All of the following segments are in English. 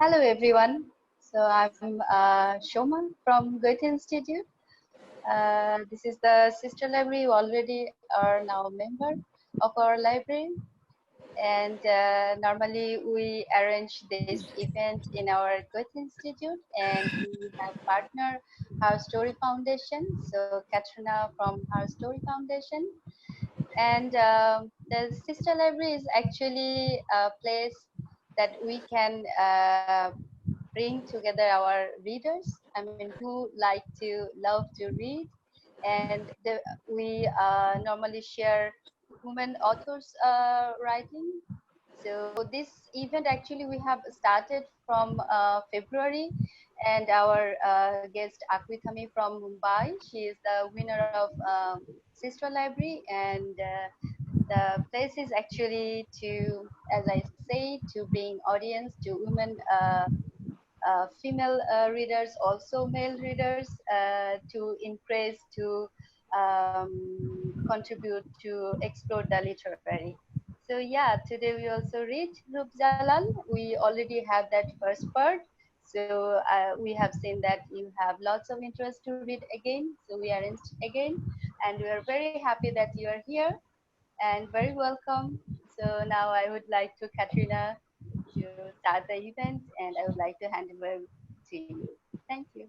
Hello everyone. So I'm Shoman from Goethe-Institut. This is the sister library. You already are now a member of our library, and normally we arrange this event in our Goethe-Institut, and we have partner HerStory Foundation. So Katrina from HerStory Foundation, and the sister library is actually a place that we can bring together our readers. I mean, who like to love to read, and we normally share women authors writing. So this event actually we have started from February, and our guest Akwithami from Mumbai. She is the winner of Sister Library, and the place is actually to, as I say, to bring audience to women. Female readers, also male readers, to encourage to contribute to explore the literary. So yeah, today we also read Rupjalal. We already have that first part. So we have seen that you have lots of interest to read again. So we arranged again, and we are very happy that you are here and very welcome. So now I would like to Katrina to start the event, and I would like to hand over to you. Thank you.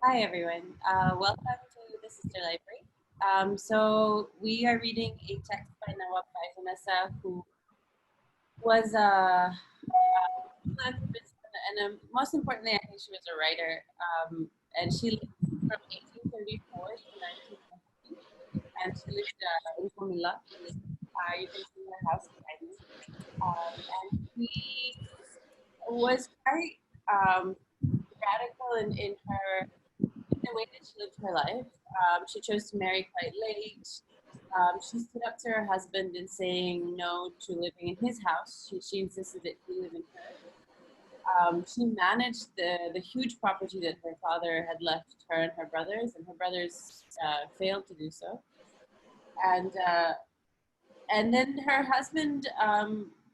Hi, everyone. Welcome to the Sister Library. So we are reading a text by Nawab Faizunessa, who was a philanthropist, and most importantly, I think she was a writer. And she lived from 1834 to 1990, and she lived in Comilla. You can see her house behind me. And she was quite radical in her the way that she lived her life. She chose to marry quite late. She stood up to her husband in saying no to living in his house. She insisted that he live in hers. She managed the huge property that her father had left her and her brothers failed to do so. And then her husband,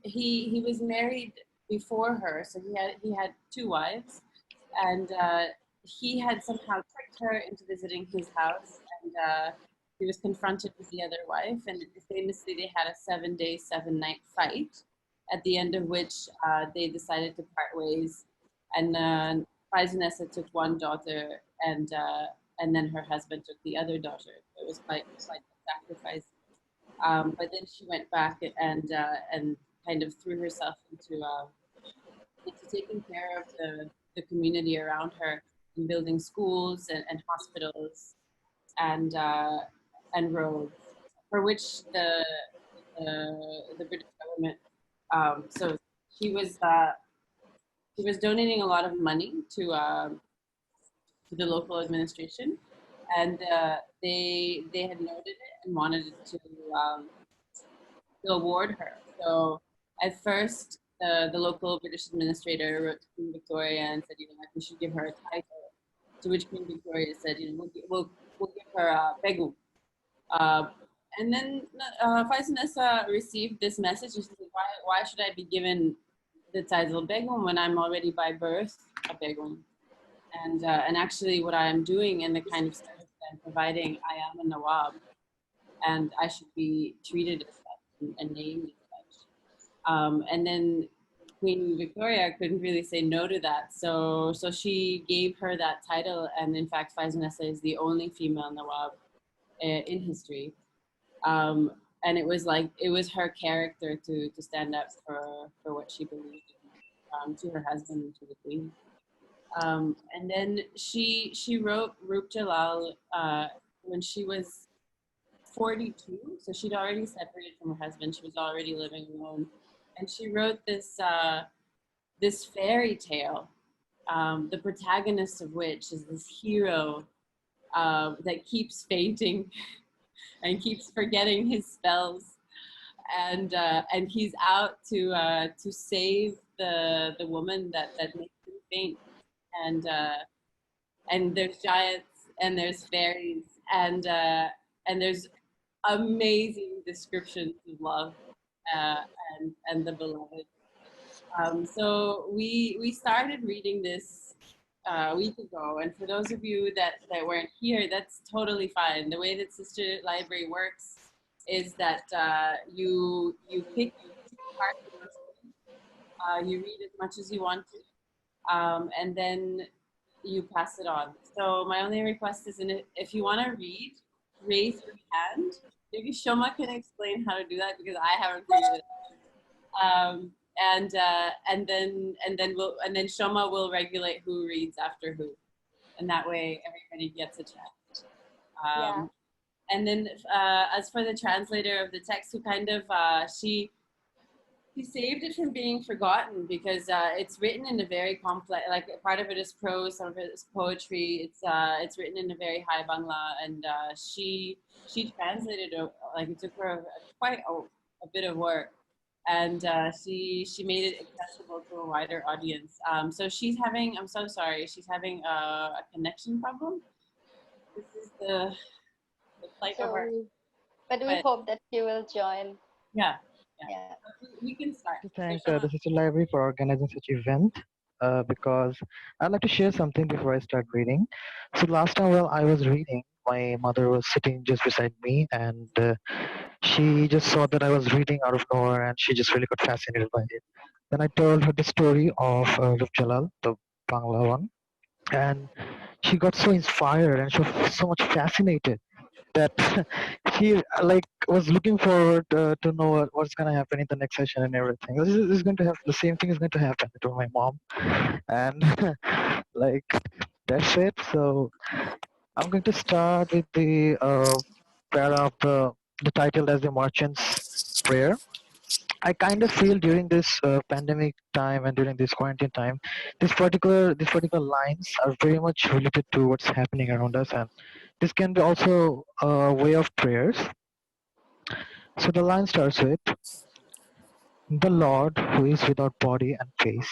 he was married before her, so he had two wives, and he had somehow tricked her into visiting his house, and he was confronted with the other wife, and famously they had a 7-day, 7-night fight, at the end of which they decided to part ways, and Faizunnesa took one daughter, and then her husband took the other daughter. It was quite a sacrifice. But then she went back and kind of threw herself into taking care of the community around her, and building schools and hospitals and and roads, for which the British government. So she was uh, she was donating a lot of money to the local administration, and they had noted it and wanted to award her. So at first, the local British administrator wrote to Queen Victoria and said, like we should give her a title. To which Queen Victoria said, we'll give her a Begu. Uh, and then Faizunnesa received this message. And she said, why should I be given the title Begum when I'm already by birth a Begum? And actually, what I am doing and the kind of service that I'm providing, I am a Nawab, and I should be treated as such and named as such. And then Queen Victoria couldn't really say no to that, so she gave her that title. And in fact, Faizunnesa is the only female Nawab in history. And it was her character to stand up for what she believed in, to her husband and to the Queen. And then she wrote Rup Jalal when she was 42, so she'd already separated from her husband. She was already living alone, and she wrote this fairy tale, the protagonist of which is this hero that keeps fainting and keeps forgetting his spells, and he's out to save the woman that makes him faint, and there's giants and there's fairies and there's amazing descriptions of love uh, and the beloved. So we started reading this a week ago, and for those of you that weren't here, that's totally fine. The way that Sister Library works is that you pick part of the story, you read as much as you want to, and then you pass it on. So my only request is, if you want to read, raise your hand. Maybe Shoma can explain how to do that because I haven't figured it out. And then Shoma will regulate who reads after who, and that way everybody gets a chance. Yeah. And then as for the translator of the text, who kind of she saved it from being forgotten because it's written in a very complex, like part of it is prose, some of it is poetry. It's written in a very high Bangla, and she translated it, like it took her quite a bit of work, and she made it accessible to a wider audience. So she's having, I'm so sorry, she's having a connection problem. This is the plight of her. But we hope that she will join. Yeah. Yeah. We can start. To thank the Sister Library for organizing such event because I'd like to share something before I start reading. So last time while I was reading, my mother was sitting just beside me and she just saw that I was reading out of nowhere and she just really got fascinated by it. Then I told her the story of Rupjalal, the Bangla one, and she got so inspired and she was so much fascinated that she like was looking forward to know what's gonna happen in the next session and everything. This is going to have the same thing is going to happen to my mom, and like that's it. So I'm going to start with the para of the title as the Merchant's Prayer. I kind of feel during this pandemic time and during this quarantine time, these particular lines are very much related to what's happening around us, and this can be also a way of prayers. So the line starts with the Lord who is without body and face,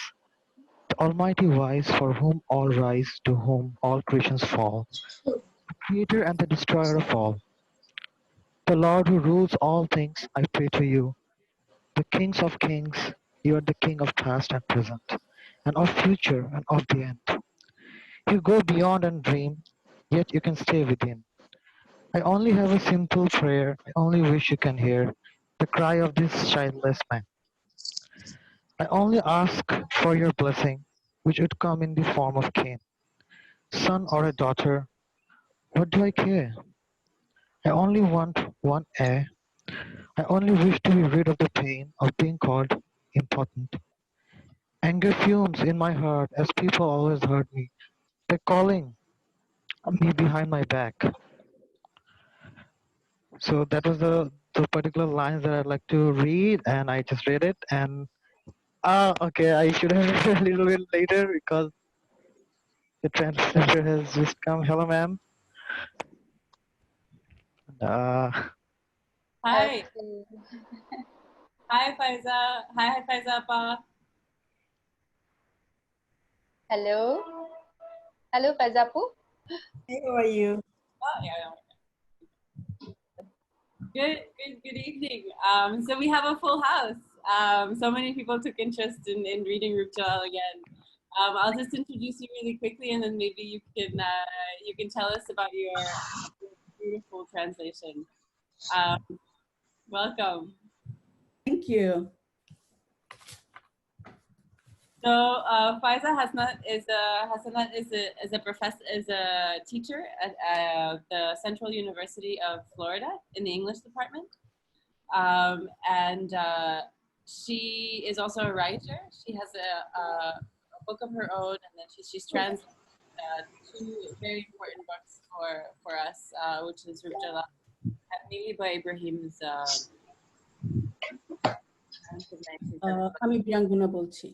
the Almighty wise for whom all rise, to whom all creations fall, the Creator and the Destroyer of all, the Lord who rules all things. I pray to you, the Kings of kings. You are the King of past and present, and of future and of the end. You go beyond and dream, yet you can stay within. I only have a simple prayer. I only wish you can hear the cry of this childless man. I only ask for your blessing, which would come in the form of Cain, son or a daughter. What do I care? I only want one heir. I only wish to be rid of the pain of being called important. Anger fumes in my heart as people always hurt me. They're calling me behind my back. So that was the particular lines that I'd like to read, and I just read it. And okay, I should have read it a little bit later because the translator has just come. Hello, ma'am. Uh, Hi. Okay. Hi, Faiza. Hi, Faiza Pa. Hello. Hello, Faizapu. Hey, how are you? Oh, yeah. Good evening. So we have a full house. So many people took interest in reading Rupjalal again. I'll just introduce you really quickly, and then maybe you can tell us about your beautiful translation. Welcome. Thank you. So Faiza Hasanat is a professor, is a teacher at the Central University of Florida in the English department, and she is also a writer. She has a book of her own, and then she's translated two very important books for us, which is Rupjalal, mainly by Ibrahim's. আমি বিরাঙ্গনা বলছি।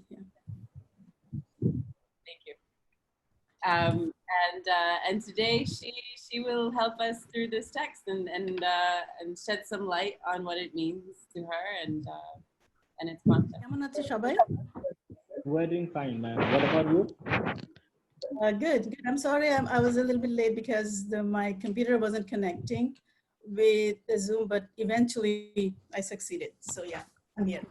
Thank you. And today she will help us through this text and shed some light on what it means to her and its content. কেমন আছে সবাই? We're doing fine, ma'am. What about you? Good. I'm sorry I was a little bit late because my computer wasn't connecting with the Zoom, but eventually I succeeded. So yeah, I'm here.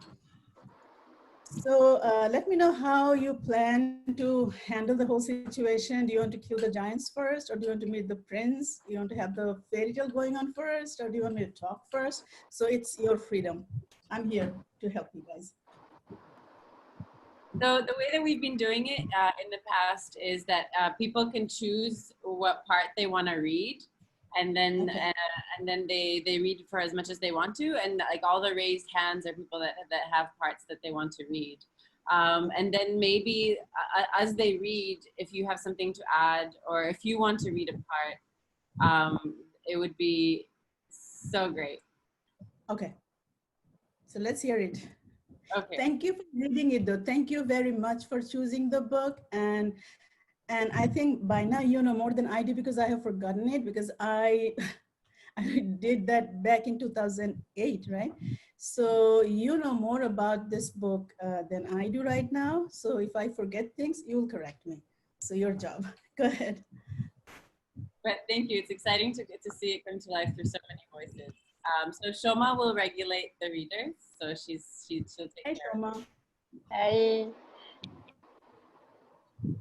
So let me know how you plan to handle the whole situation. Do you want to kill the giants first, or do you want to meet the prince? Do you want to have the fairy tale going on first, or do you want me to talk first? So it's your freedom. I'm here to help you guys. So the way that we've been doing it in the past is that people can choose what part they want to read, and then Okay. and then they read for as much as they want to, and like all the raised hands are people that have parts that they want to read. And then maybe as they read, if you have something to add, or if you want to read a part, it would be so great. Okay. So let's hear it. Okay. Thank you for reading it, though. Thank you very much for choosing the book. And I think by now you know more than I do, because I have forgotten it, because I I did that back in 2008, right? So you know more about this book than I do right now. So if I forget things, you'll correct me. So your job. Go ahead. But thank you. It's exciting to get to see it come to life through so many voices. So Shoma will regulate the readers. So she'll take Hey, care of it. Shoma. I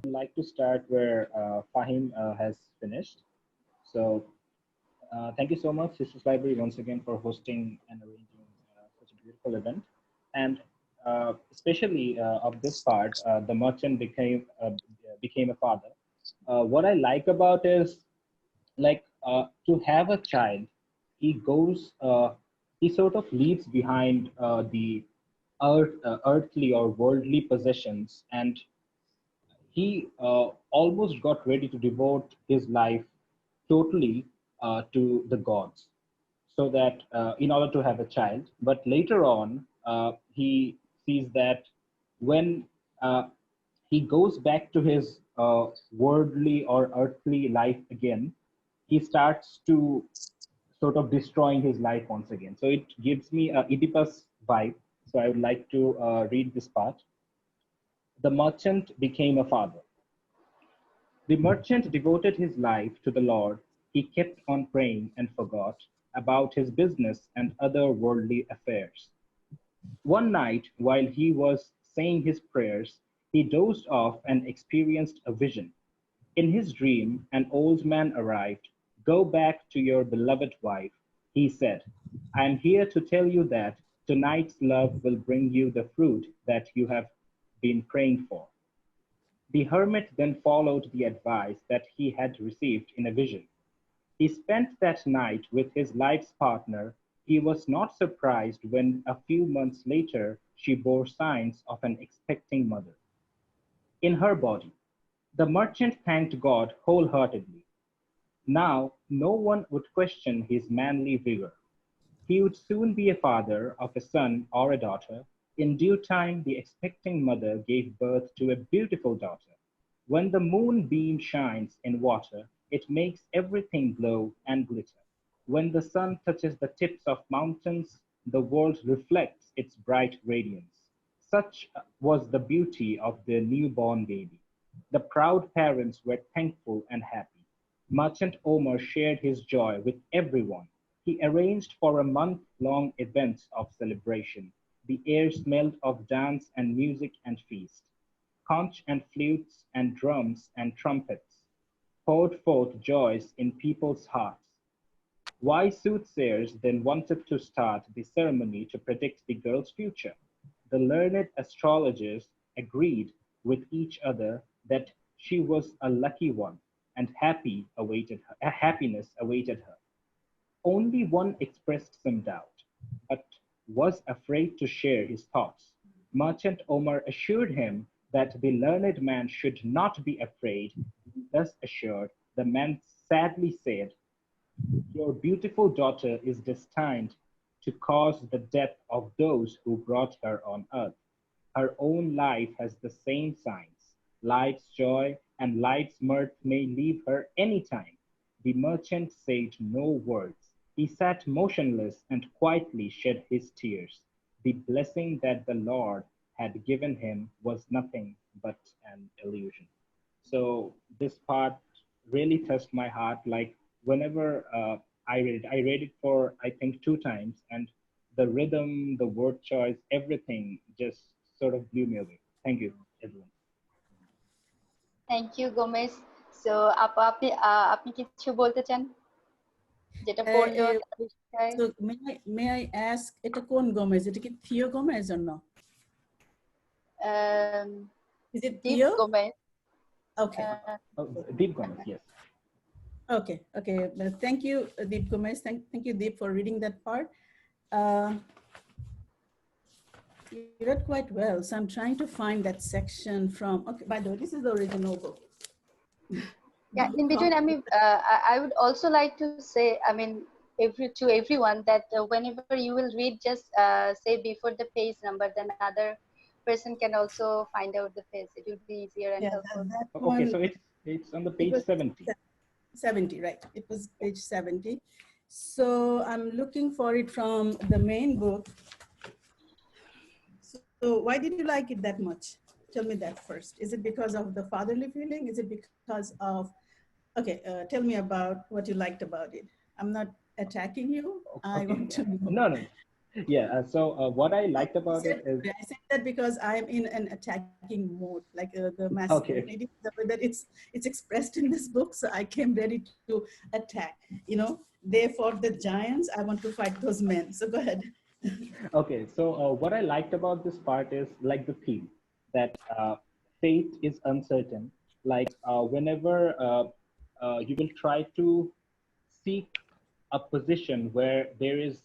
I'd like to start where Fahim has finished. So thank you so much, Sisters Library, once again for hosting and arranging such a beautiful event. And especially of this part, the merchant became a father. What I like about is like to have a child, he goes, he sort of leaves behind the earthly or worldly possessions, and he almost got ready to devote his life totally to the gods, so that in order to have a child. But later on, he sees that when he goes back to his worldly or earthly life again, he starts to sort of destroying his life once again. So it gives me a Oedipus vibe. So I would like to read this part. The merchant became a father. The merchant devoted his life to the Lord. He kept on praying and forgot about his business and other worldly affairs. One night, while he was saying his prayers, he dozed off and experienced a vision. In his dream, an old man arrived. Go back to your beloved wife, he said. I am here to tell you that tonight's love will bring you the fruit that you have been praying for. The hermit then followed the advice that he had received in a vision. He spent that night with his life's partner. He was not surprised when a few months later she bore signs of an expecting mother in her body. The merchant thanked God wholeheartedly. Now no one would question his manly vigor. He would soon be a father of a son or a daughter. In due time, the expecting mother gave birth to a beautiful daughter. When the moonbeam shines in water, it makes everything glow and glitter. When the sun touches the tips of mountains, the world reflects its bright radiance. Such was the beauty of the newborn baby. The proud parents were thankful and happy. Merchant Omar shared his joy with everyone. He arranged for a month-long event of celebration. The air smelled of dance and music and feast. Conch and flutes and drums and trumpets poured forth joys in people's hearts. Wise soothsayers then wanted to start the ceremony to predict the girl's future. The learned astrologers agreed with each other that she was a lucky one, and happiness awaited her. Only one expressed some doubt, but was afraid to share his thoughts. Merchant Omar assured him that the learned man should not be afraid. Thus assured, the man sadly said, your beautiful daughter is destined to cause the death of those who brought her on earth. Her own life has the same signs. Life's joy and life's mirth may leave her any time. The merchant said no words. He sat motionless and quietly shed his tears. The blessing that the Lord had given him was nothing but an illusion. So this part really touched my heart. Like whenever I read it for I think two times, and the rhythm, the word choice, everything just sort of blew me away. Thank you, everyone. Thank you, Gomez. So, আপনি কিছু বলতে চান যেটা পড়লো তার বিষয়ে? So may I ask, এটা কোন Gomez? এটা কি Theo Gomez or no? Is it Deep Theo? Gomez. Okay. Deep Gomez, yes. Okay. Well, thank you, Deep Gomez. Thank you, Deep, for reading that part. You read quite well. So I'm trying to find that section from. Okay. By the way, this is the original book. Yeah. In between, I would also like to say, to everyone that whenever you will read, just say before the page number, then other person can also find out the page. It will be easier and helpful. That Okay, one, so it's on the page 70. 70, right? It was page 70. So I'm looking for it from the main book. So why did you like it that much? Tell me that first. Is it because of the fatherly feeling? Is it because of, okay, tell me about what you liked about it. I'm not attacking you. I want to know. No. Yeah, so what I liked about it is... I said that because I'm in an attacking mode, like the masculinity, the way that it's expressed in this book. So I came ready to attack. They fought the giants. I want to fight those men. So go ahead. Okay, so what I liked about this part is like the theme that fate is uncertain. Like whenever you will try to seek a position where there is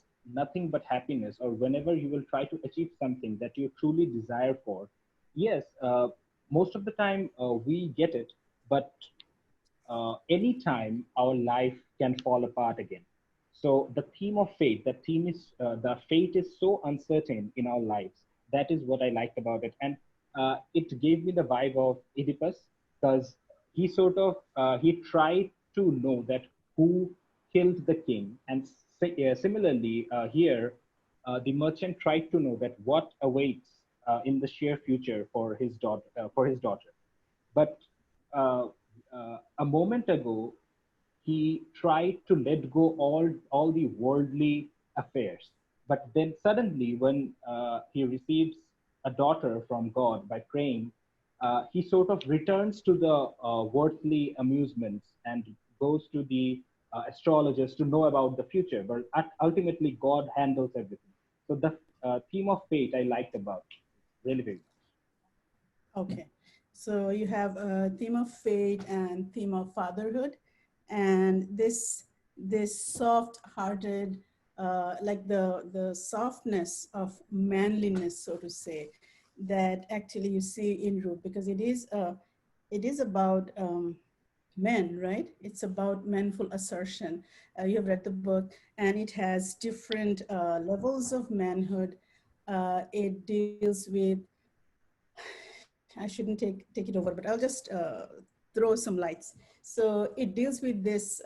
nothing but happiness, or whenever you will try to achieve something that you truly desire for, yes, most of the time we get it, but anytime our life can fall apart again. So the theme of fate, the fate is so uncertain in our lives. That is what I liked about it, and it gave me the vibe of Oedipus, because he sort of he tried to know that who killed the king, and similarly here the merchant tried to know that what awaits in the sheer future for his daughter. But uh, a moment ago, he tried to let go all the worldly affairs. But then suddenly, when he receives a daughter from God by praying, he sort of returns to the worldly amusements and goes to the astrologers to know about the future. But ultimately, God handles everything. So the theme of fate I liked about really very much. Okay. So you have a theme of fate and theme of fatherhood, and this soft-hearted, like the softness of manliness, so to say, that actually you see in Root, because it is about men, right? It's about manful assertion. You have read the book, and it has different levels of manhood. It deals with, I shouldn't take it over, but I'll just throw some lights. So it deals with this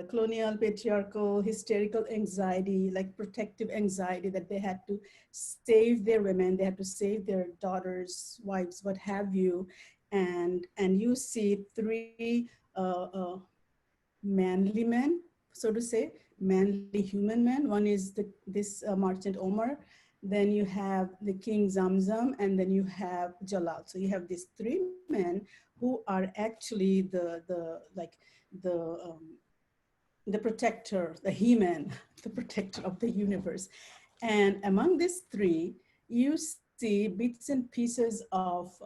colonial, patriarchal, hysterical anxiety, like protective anxiety, that they had to save their women, they had to save their daughters, wives, what have you. And you see three manly men, so to say, manly human men. One is this merchant Omar, then you have the king Zamzam, and then you have Jalal. So you have these three men who are actually the protector, the he-man, the protector of the universe. And among these three, you see bits and pieces of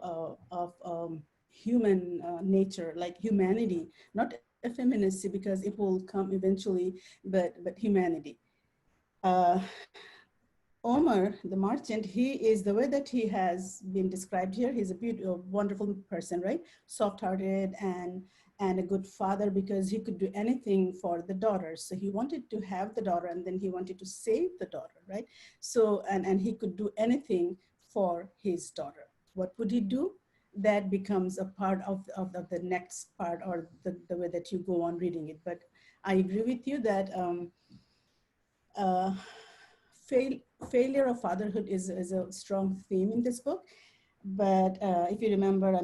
human nature, like humanity, not effeminacy, because it will come eventually, but humanity. Omar, the merchant, he is the way that he has been described here. He's a beautiful, wonderful person, right? Soft-hearted and a good father, because he could do anything for the daughter. So he wanted to have the daughter, and then he wanted to save the daughter, right? So, and he could do anything for his daughter. What would he do? That becomes a part of the next part, or the way that you go on reading it. But I agree with you that failure of fatherhood is a strong theme in this book. But if you remember,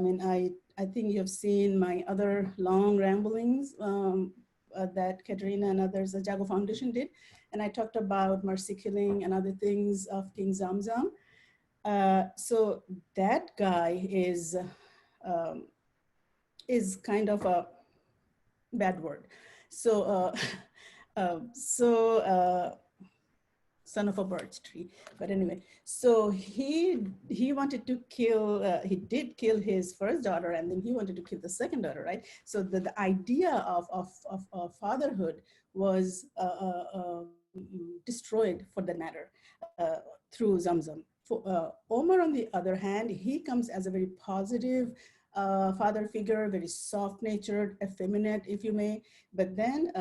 I think you've seen my other long ramblings that Katerina and others, the Jago Foundation did. And I talked about mercy killing and other things of King Zamzam. So that guy um, is kind of a bad word. So, so son of a birch tree. But anyway, so he wanted to kill. He did kill his first daughter, and then he wanted to kill the second daughter, right? So the idea of fatherhood was destroyed, for that matter, through Zamzam. For Omar, on the other hand, he comes as a very positive father figure, very soft-natured, effeminate, if you may. But then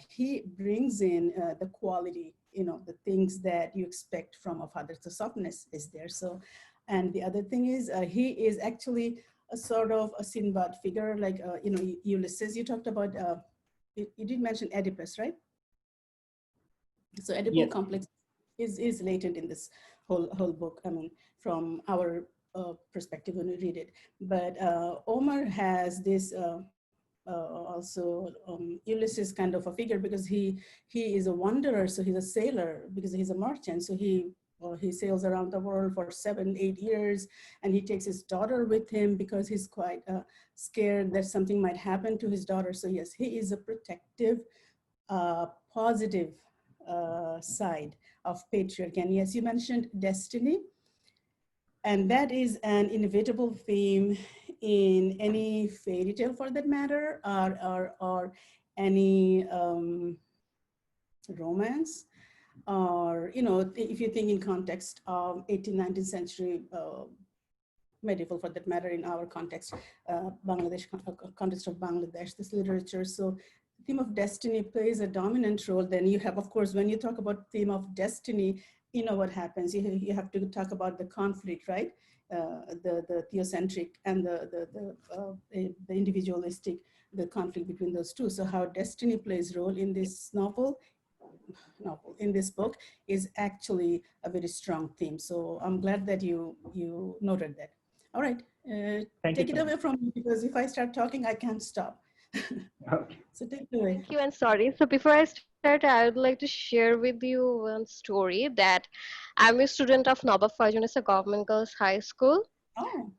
he brings in the quality, the things that you expect from a father. So softness is there. So, and the other thing is he is actually a sort of a Sinbad figure, like, Ulysses. You talked about, you did mention Oedipus, right? So Oedipal Yes. complex is latent in this whole book. I mean, from our perspective when we read it. But Omar has this also Ulysses kind of a figure, because he is a wanderer, so he's a sailor because he's a merchant. So he sails around the world for 7-8 years, and he takes his daughter with him because he's quite scared that something might happen to his daughter. So yes, he is a protective, positive side of patriarchy. And yes, you mentioned destiny, and that is an inevitable theme in any fairy tale, for that matter, or any romance, or if you think in context of 18th, 19th century medieval, for that matter, in our context, Bangladesh, context of Bangladesh, this literature. So the theme of destiny plays a dominant role. Then you have, of course, when you talk about theme of destiny, you know what happens. You have to talk about the conflict, right? The theocentric and the individualistic, the conflict between those two. So how destiny plays role in this novel, in this book, is actually a very strong theme. So I'm glad that you noted that. All right, Thank you take it so away much. from me, because if I start talking, I can't stop. Okay. So take it away. Thank you and sorry. So before I start, I would like to share with you one story that I'm a student of Nawab Faizunessa Government Girls High School. Oh,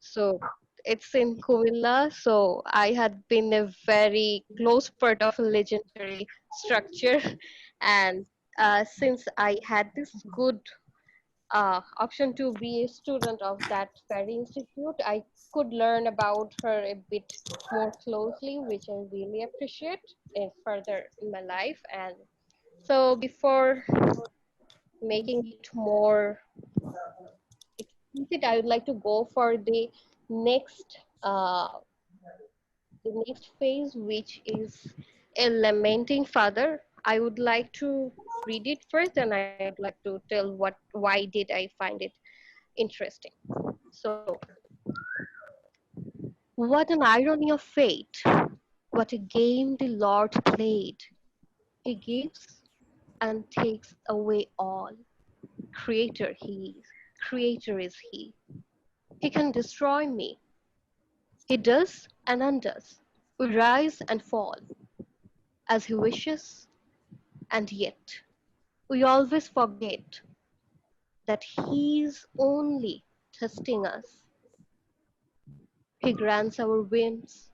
So it's in Kumilla. So I had been a very close part of a legendary structure, and since I had this good option to be a student of that very institute, I could learn about her a bit more closely, which I really appreciate in further in my life. And so before making it more explicit, I would like to go for next uh, the next phase, which is a lamenting father. I would like to read it first, and I would like to tell why did I find it interesting. So, what an irony of fate! What a game the Lord played! He gives and takes away all. Creator he is. Creator is he. He can destroy me. He does and undoes. We rise and fall as he wishes, and yet we always forget that he's only testing us. He grants our whims.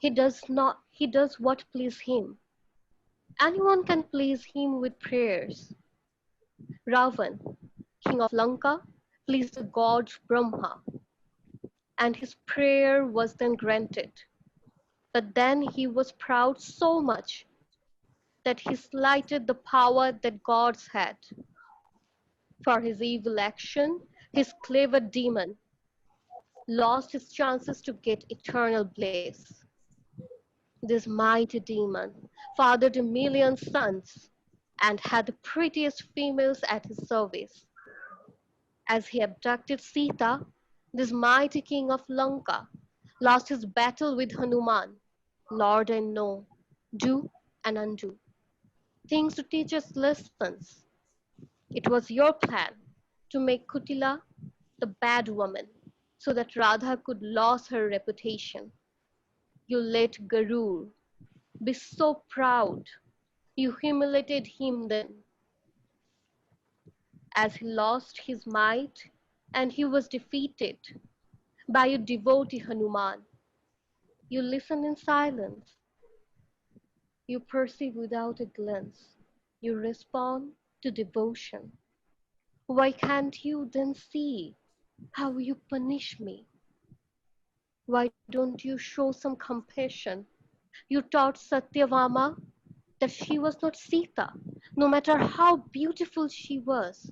He does what please him. Anyone can please him with prayers. Ravan, king of Lanka, pleased the god Brahma, and his prayer was then granted. But then he was proud so much that he slighted the power that gods had. For his evil action, his clever demon lost his chances to get eternal bliss. This mighty demon fathered a million sons and had the prettiest females at his service. As he abducted Sita, this mighty king of Lanka lost his battle with Hanuman. Lord, I know, do and undo, things to teach us lessons. It was your plan to make Kutila the bad woman so that Radha could lose her reputation. You let Garur be so proud. You humiliated him then, as he lost his might and he was defeated by a devotee Hanuman. You listen in silence, you perceive without a glance, you respond to devotion. Why can't you then see how you punish me? Why don't you show some compassion? You taught Satyavama that she was not Sita, no matter how beautiful she was.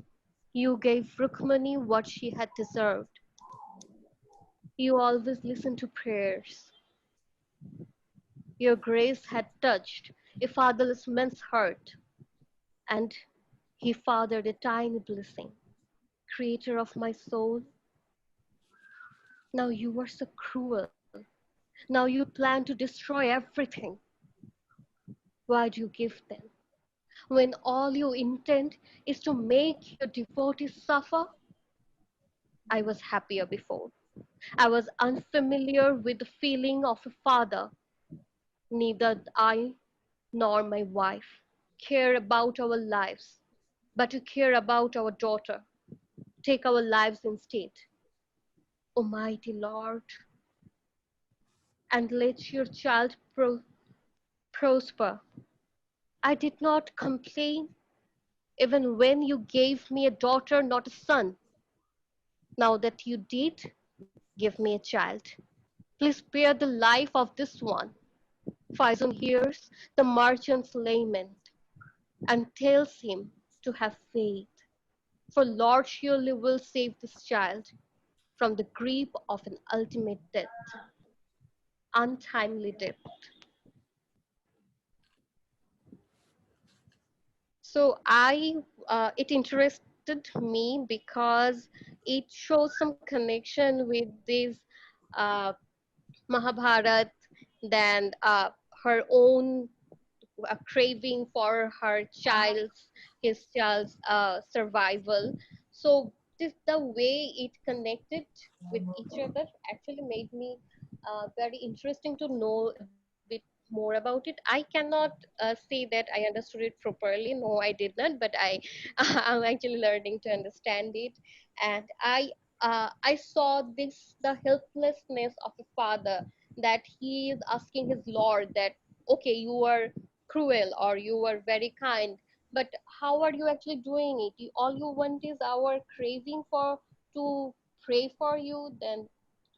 You gave Rukmani what she had deserved. You always listened to prayers. Your grace had touched a fatherless man's heart, and he fathered a tiny blessing. Creator of my soul, now you are so cruel. Now you plan to destroy everything. Why do you give them? When all you intend is to make your devotees suffer? I was happier before. I was unfamiliar with the feeling of a father. Neither I nor my wife care about our lives, but to care about our daughter. Take our lives instead, Almighty Lord, and let your child prosper. I did not complain even when you gave me a daughter, not a son. Now that you did, give me a child. Please spare the life of this one. Faizun hears the merchant's lament and tells him to have faith, for Lord surely will save this child from the grip of an ultimate death, untimely death. So it interested me because it shows some connection with this uh, Mahabharat, then her own craving for her his child's survival. So this the way it connected with each other actually made me very interesting to know a bit more about it. I cannot say that I understood it properly. No, I did not, but I'm actually learning to understand it, and I saw this the helplessness of a father, that he is asking his lord that okay, you are cruel or you are very kind, but how are you actually doing it? All you want is our craving for to pray for you, then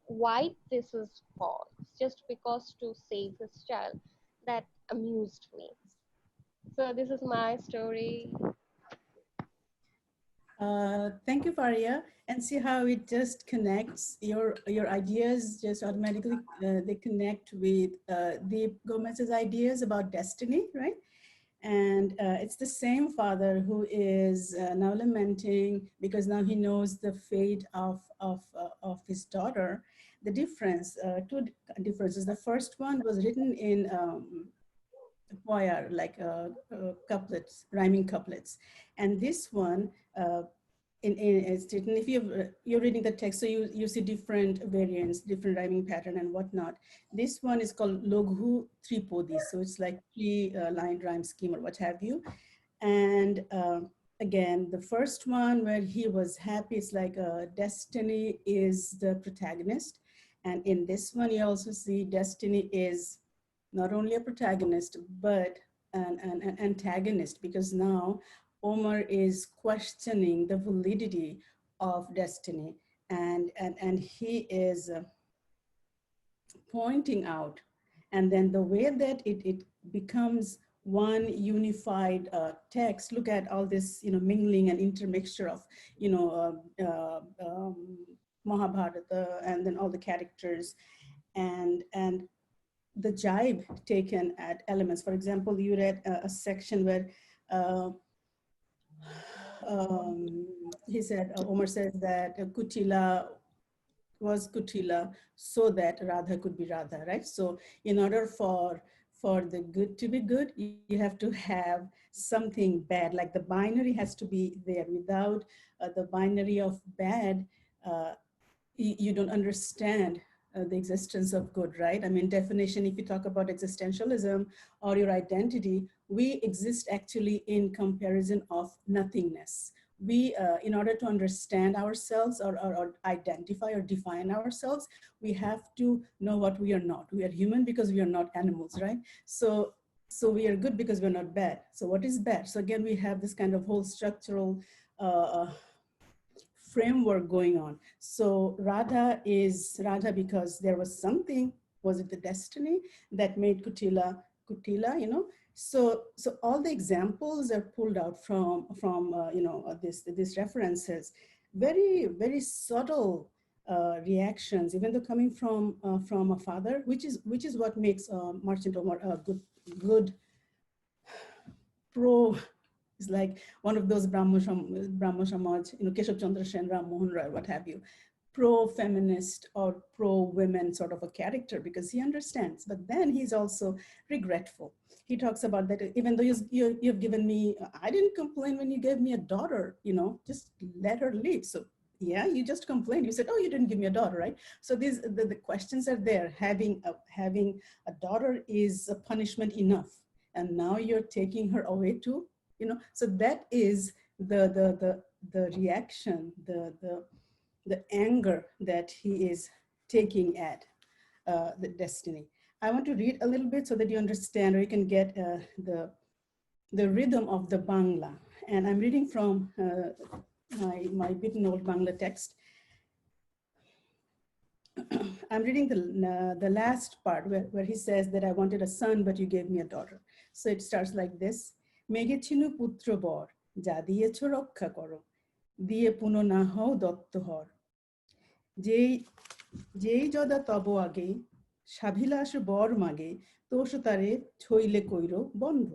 why this is false just because to save his child? That amused me. So this is my story. Thank you, Faria. And see how it just connects your ideas just automatically. They connect with the Gomez's ideas about destiny, right? And it's the same father who is now lamenting because now he knows the fate of his daughter. The difference, two differences. The first one was written in poem, like couplets, rhyming couplets, and this one it's written. If you're reading the text, so you see different variants, different rhyming pattern and whatnot. This one is called Loghu Tripodi, so it's like three-line rhyme scheme or what have you. And again, the first one where he was happy, it's like destiny is the protagonist. And in this one, you also see destiny is not only a protagonist, but an antagonist, because now Omar is questioning the validity of destiny. And he is pointing out, and then the way that it becomes one unified text. Look at all this, mingling and intermixture of, Mahabharata, and then all the characters, and the jibe taken at elements. For example, you read a section where he said, Omar says that Kutila was Kutila so that Radha could be Radha, right? So in order for the good to be good, you have to have something bad, like the binary has to be there. Without the binary of bad, you don't understand the existence of good, right? I mean, definition, if you talk about existentialism or your identity, we exist actually in comparison of nothingness. we in order to understand ourselves or identify or define ourselves, we have to know what we are not. We are human because we are not animals, right? So we are good because we're not bad. So what is bad? So again, we have this kind of whole structural framework going on. So Radha is Radha because there was something, was it the destiny that made Kutila Kutila, you know? So all the examples are pulled out from this references, very subtle reactions, even though coming from a father, which is what makes Merchant Omar a good pro. It's like one of those Brahmo Samaj, Keshav Chandra Sen, Ram Mohan Roy, what have you, pro-feminist or pro-women sort of a character, because he understands, but then he's also regretful. He talks about that, even though you've given me, I didn't complain when you gave me a daughter, just let her live. So yeah, you just complained. You said, oh, you didn't give me a daughter, right? So the questions are there. Having a daughter is a punishment enough. And now you're taking her away too. So that is the reaction, the anger that he is taking at the destiny. I want to read a little bit so that you understand, or you can get the rhythm of the Bangla. And I'm reading from my bitten old Bangla text. I'm reading the last part where he says that I wanted a son, but you gave me a daughter. So it starts like this. Mege chinu putra bor, ja diyecho রক্ষা করো, দিয়ে পুনো না হও দত্তহর। যেই যদা তব আগে, স্বাভিলাষ বর মাগে, তোষ তারে ছইলে কইর বন্ধ।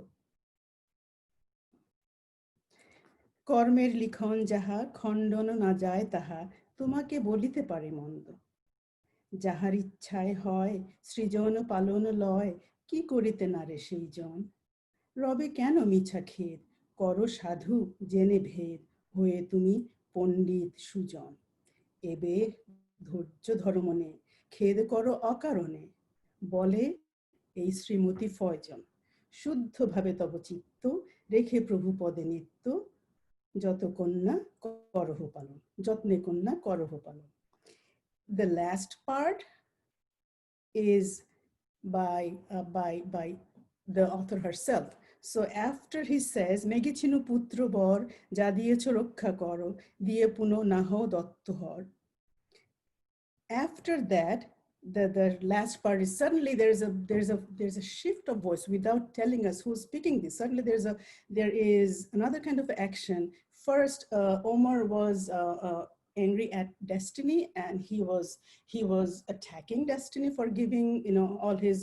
কর্মের লিখন যাহা খণ্ডন না যায় তাহা, তোমাকে বলিতে পারে মন্দ। যাহার ইচ্ছায় হয় সৃজন পালন লয়, কি করিতে না রে সেই জন। রবে কেন মিছা খেদ, করো সাধু জেনে ভেদ, হয়ে তুমি পণ্ডিত সুজন। এবে ধৈর্য ধরো মনে, খেদ করো অকারণে, বলে এই শ্রীমতী ফয়জন। শুদ্ধভাবে তব চিত্ত, রেখে প্রভু পদে নিত্য, যত কন্যা করহ পালন, যত্নে কন্যা করহ পালন। The last part is by the author herself. So after he says, Mege chinu putro bor, ja diyecho rokkha koro, diye puno naho dottohor. After that, the last part is suddenly there's a shift of voice without telling us who's speaking this. Suddenly there is another kind of action. First, Omar was angry at destiny, and he was attacking destiny for giving all his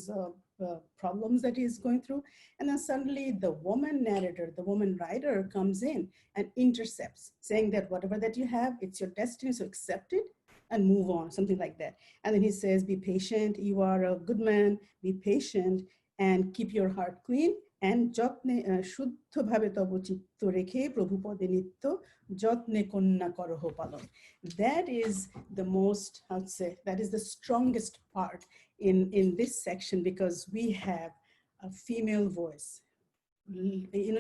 problems that he's going through. And then suddenly the woman narrator, the woman writer comes in and intercepts, saying that whatever that you have, it's your destiny, so accept it and move on, something like that. And then he says, be patient, you are a good man, be patient and keep your heart clean, and যত্নে শুদ্ধভাবে তব চিত্ত রেখে প্রভু পদে নিত্য, যত্নে কন্যা করহ পালন. That is the most, I would say, that is the strongest part in this section, because we have a female voice.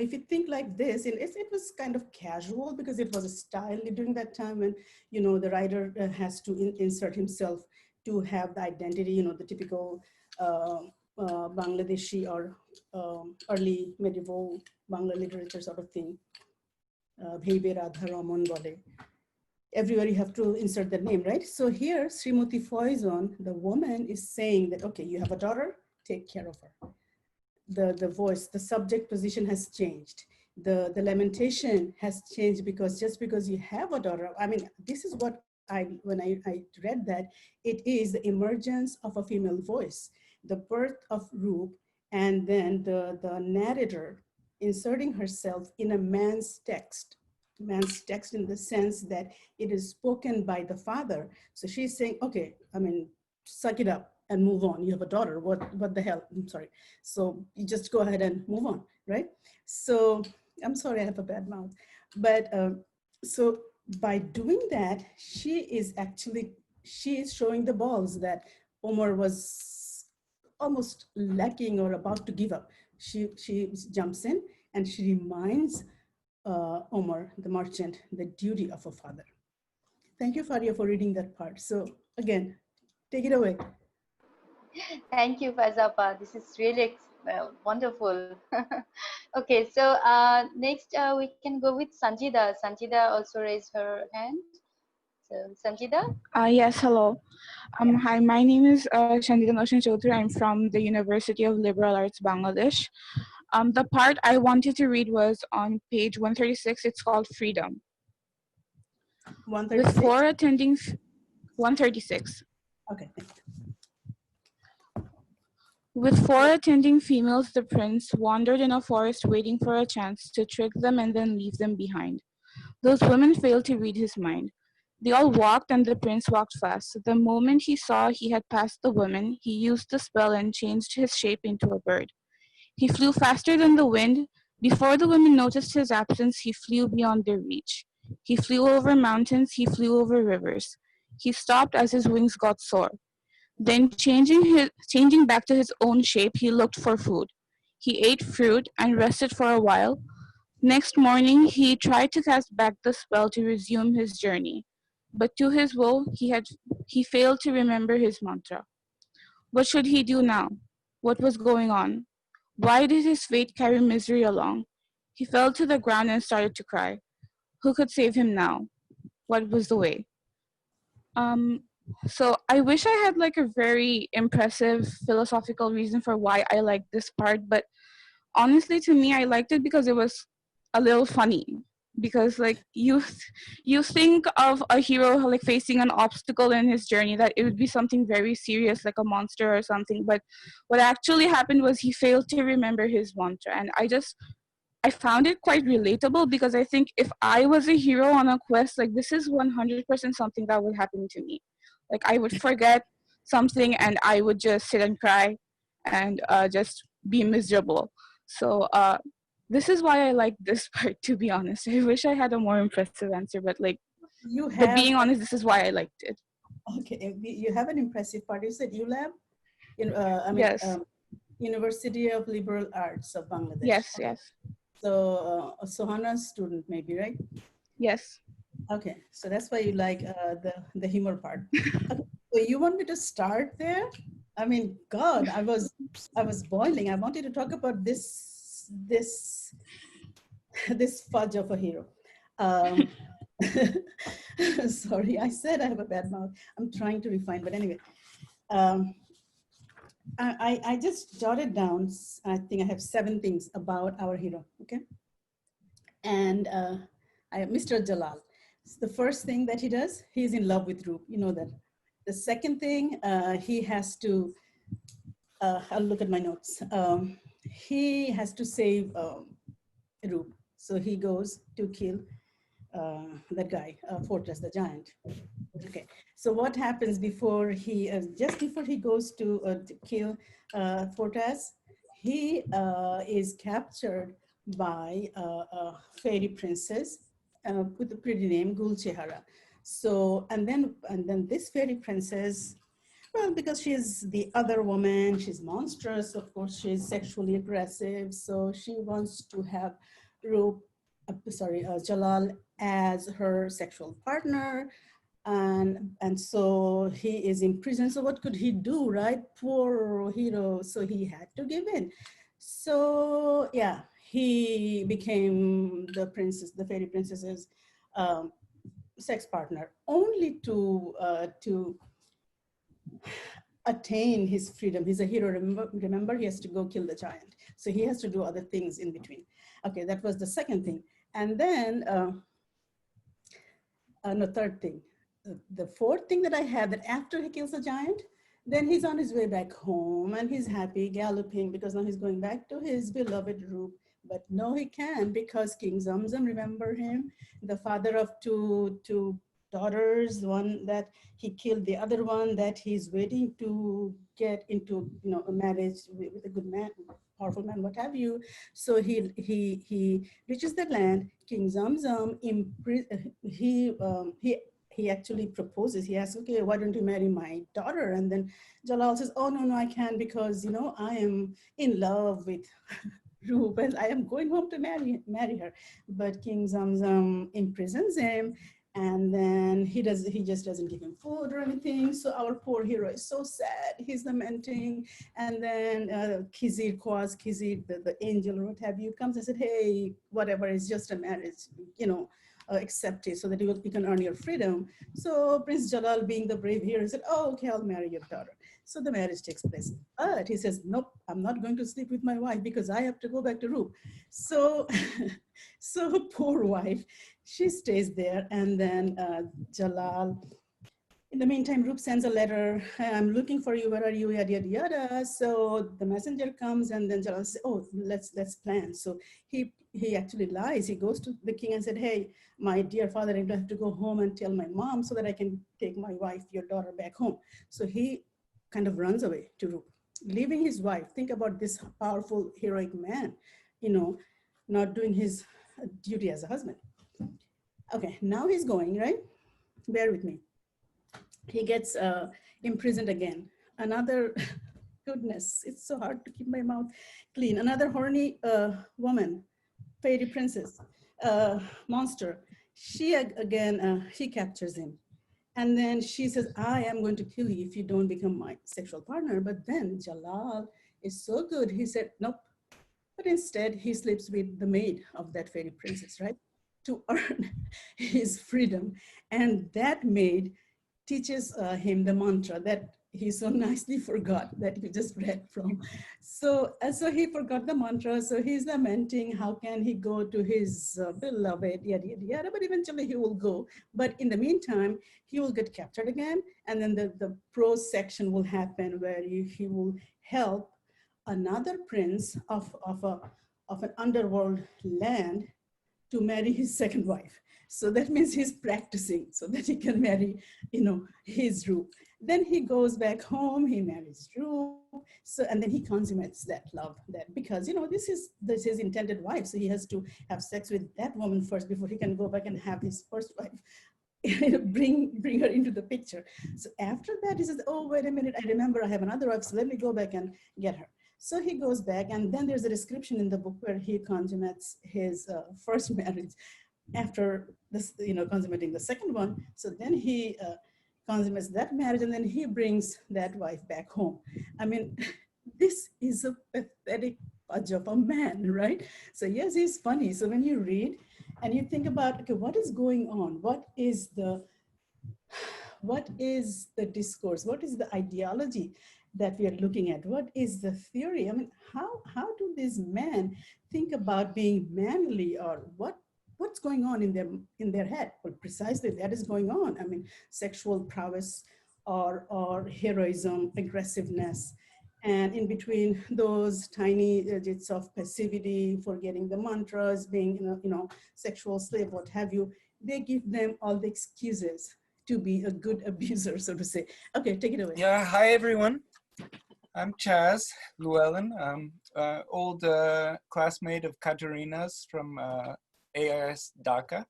If you think like this, it was kind of casual because it was a style during that time when, the writer has to insert himself to have the identity, the typical Bangladeshi or early medieval Bangla literature sort of thing. Bhebe Radha Raman Bole. Everywhere you have to insert the name, right? So here, Srimati Foyzon, the woman, is saying that, okay, you have a daughter, take care of her. The voice, the subject position has changed. The lamentation has changed, because just because you have a daughter, I mean, this is what when I read that, it is the emergence of a female voice, the birth of Rup, and then the narrator inserting herself in a man's text in the sense that it is spoken by the father. So she's saying, okay, I mean, suck it up and move on. You have a daughter, what the hell, I'm sorry. So you just go ahead and move on, right? So I'm sorry, I have a bad mouth. But so by doing that, she is showing the balls that Omar was almost lacking or about to give up. She jumps in and she reminds Omar, the merchant, the duty of a father. Thank you, Faria, for reading that part. So again, take it away. Thank you, Fazapa. This is really wonderful. Okay, so next we can go with Sanjida. Sanjida also raised her hand. So Sanjida? Yes, hello. Yeah. Hi, my name is Shandita Choudhury. I'm from the University of Liberal Arts, Bangladesh. The part I wanted to read was on page 136. It's called Freedom. With 136? four attending, 136. Okay. With four attending females, the prince wandered in a forest waiting for a chance to trick them and then leave them behind. Those women failed to read his mind. They all walked and the prince walked fast. The moment he saw he had passed the women, he used the spell and changed his shape into a bird. He flew faster than the wind. Before the women noticed his absence, he flew beyond their reach. He flew over mountains, he flew over rivers. He stopped as his wings got sore. Then, changing back to his own shape, he looked for food. He ate fruit and rested for a while. Next morning, he tried to cast back the spell to resume his journey. But to his woe, he failed to remember his mantra. What should he do now? What was going on? Why did his fate carry misery along? He fell to the ground and started to cry. Who could save him now? What was the way? Um, so I wish I had like a very impressive philosophical reason for why I like this part, but honestly, to me, I liked it because it was a little funny. Because like you think of a hero like facing an obstacle in his journey that it would be something very serious like a monster or something, but what actually happened was he failed to remember his mantra, and I found it quite relatable because I think if I was a hero on a quest, like this is 100% something that would happen to me. Like I would forget something and I would just sit and cry and just be miserable. So this is why I like this part, to be honest. I wish I had a more impressive answer, but like, You but have, being honest, this is why I liked it. okay, you have an impressive part. You said ULAB? Yes, University of Liberal Arts of Bangladesh. yes, yes, So Sohana's student maybe, right? yes. Okay, so that's why you like the humor part. Okay, so you want me to start there? I mean, God, I was boiling. I wanted to talk about this fudge of a hero. Sorry, I said I have a bad mouth. I'm trying to refine, but anyway. I just jotted down, I think I have 7 things about our hero, okay? And Mr. Jalal. So the first thing that he does, he's in love with Roop, you know that. The second thing, he has to, I'll look at my notes. He has to save Roop. So he goes to kill that guy, Fortress the Giant. Okay, so what happens before he, just before he goes to kill Fortress, he is captured by a fairy princess with a pretty name, Gul Chehara. So, and then this fairy princess, well, because she's the other woman, she's monstrous, of course, she's sexually aggressive. So she wants to have Jalal as her sexual partner. And so he is in prison. So what could he do, right? Poor hero. So he had to give in. So yeah, he became the fairy princess's sex partner, only to attain his freedom. He's a hero. Remember, he has to go kill the giant. So he has to do other things in between. Okay, that was the second thing. And then, no, third thing. The fourth thing that I had, that after he kills the giant, then he's on his way back home and he's happy, galloping, because now he's going back to his beloved Roop. But no, he can't, because King Zamzam, remember him, the father of two daughters, one that he killed, the other one that he's waiting to get into, a marriage with a good man, powerful man, what have you. So he reaches the land. King Zamzam, he actually proposes. He asks, okay, why don't you marry my daughter? And then Jalal says, oh, no, I can't, because, I am in love with Rup, as I am going home to marry her. But King Zamzam imprisons him, and then he just doesn't give him food or anything. So our poor hero is so sad. He's lamenting, and then Khizir, Khwaz Khizir, the angel or what have you, comes and said, hey, whatever, it's just a marriage, you know, accept it so that you can earn your freedom. So Prince Jalal, being the brave hero, said, oh, okay, I'll marry your daughter. So the marriage takes place. But he says, nope, I'm not going to sleep with my wife because I have to go back to Rup. So, so poor wife, she stays there. And then Jalal, in the meantime, Rup sends a letter. I'm looking for you. Where are you? Yada, yada, yada. So the messenger comes, and then Jalal says, oh, let's plan. So he actually lies. He goes to the king and said, hey, my dear father, I have to go home and tell my mom so that I can take my wife, your daughter, back home. So he kind of runs away to Rup, leaving his wife. Think about this powerful, heroic man, you know, not doing his duty as a husband. Okay, now he's going, right? Bear with me. He gets imprisoned again. Another, goodness, it's so hard to keep my mouth clean. Another horny woman, fairy princess, monster. She again, she captures him. And then she says, I am going to kill you if you don't become my sexual partner. But then Jalal is so good. He said, nope. But instead, he sleeps with the maid of that fairy princess, right? To earn his freedom. And that maid teaches him the mantra that he so nicely forgot, that you just read from. So he forgot the mantra. So he's lamenting, how can he go to his beloved, yada, yada, yada. But eventually he will go. But in the meantime, he will get captured again. And then the prose section will happen where he will help another prince of an underworld land to marry his second wife. So that means he's practicing so that he can marry, you know, his Rup. Then he goes back home, he marries Rup. So, and then he consummates that love, that because, you know, this is his intended wife. So he has to have sex with that woman first before he can go back and have his first wife. bring her into the picture. So after that, he says, oh, wait a minute, I remember I have another wife, so let me go back and get her. So he goes back, and then there's a description in the book where he consummates his first marriage after this, you know, consummating the second one. So then he consummates that marriage, and then he brings that wife back home. I mean, this is a pathetic fudge of a man, right? So yes, he's funny. So when you read and you think about, okay, what is going on? What is the discourse? What is the ideology that we are looking at? What is the theory? I mean, how do these men think about being manly, or what's going on in their head? Well, precisely that is going on. I mean, sexual prowess or heroism, aggressiveness, and in between those tiny digits of passivity, forgetting the mantras, being you know sexual slave, what have you, they give them all the excuses to be a good abuser, so to say. Okay, take it away. Yeah, hi everyone. I'm Chaz Llewellyn. I'm old classmate of Katerina's from AIS Dhaka.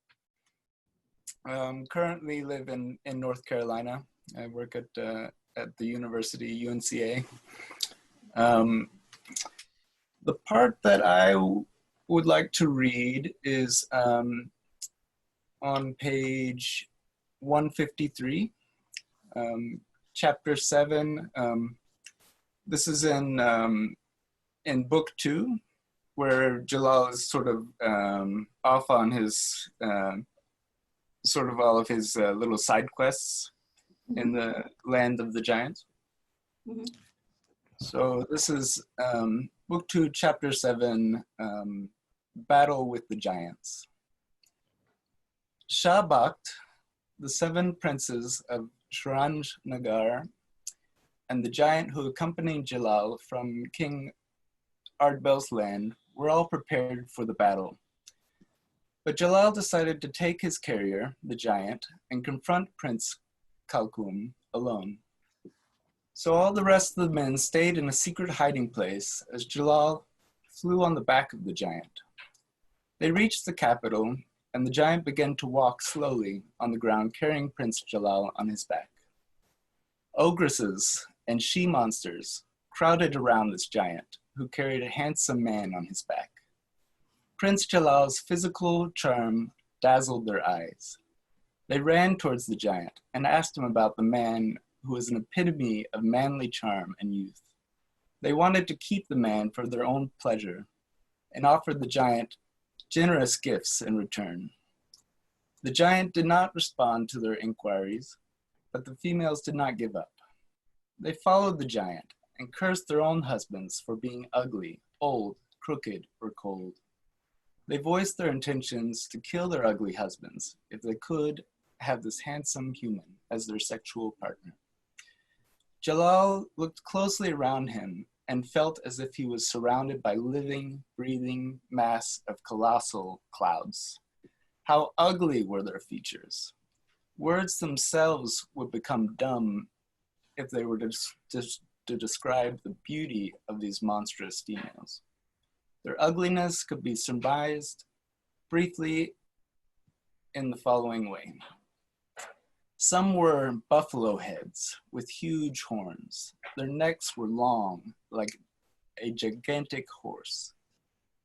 Currently live in North Carolina. I work at the university, UNCA. The part that I would like to read is on page 153, chapter 7. This is in book 2, where Jalal is sort of off on his sort of all of his little side quests in the land of the giants. Mm-hmm. So this is book 2, chapter 7, Battle with the Giants. Shah Bakht, the 7 princes of Nagar, and the giant who accompanied Jalal from King Ardbel's land were all prepared for the battle. But Jalal decided to take his carrier, the giant, and confront Prince Kalkum alone. So all the rest of the men stayed in a secret hiding place as Jalal flew on the back of the giant. They reached the capital, and the giant began to walk slowly on the ground, carrying Prince Jalal on his back. Ogresses and she-monsters crowded around this giant, who carried a handsome man on his back. Prince Jalal's physical charm dazzled their eyes. They ran towards the giant and asked him about the man who was an epitome of manly charm and youth. They wanted to keep the man for their own pleasure and offered the giant generous gifts in return. The giant did not respond to their inquiries, but the females did not give up. They followed the giant and cursed their own husbands for being ugly, old, crooked, or cold. They voiced their intentions to kill their ugly husbands if they could have this handsome human as their sexual partner. Jalal looked closely around him and felt as if he was surrounded by living, breathing mass of colossal clouds. How ugly were their features. Words themselves would become dumb if they were to describe the beauty of these monstrous females. Their ugliness could be surmised briefly in the following way. Some were buffalo heads with huge horns. Their necks were long, like a gigantic horse.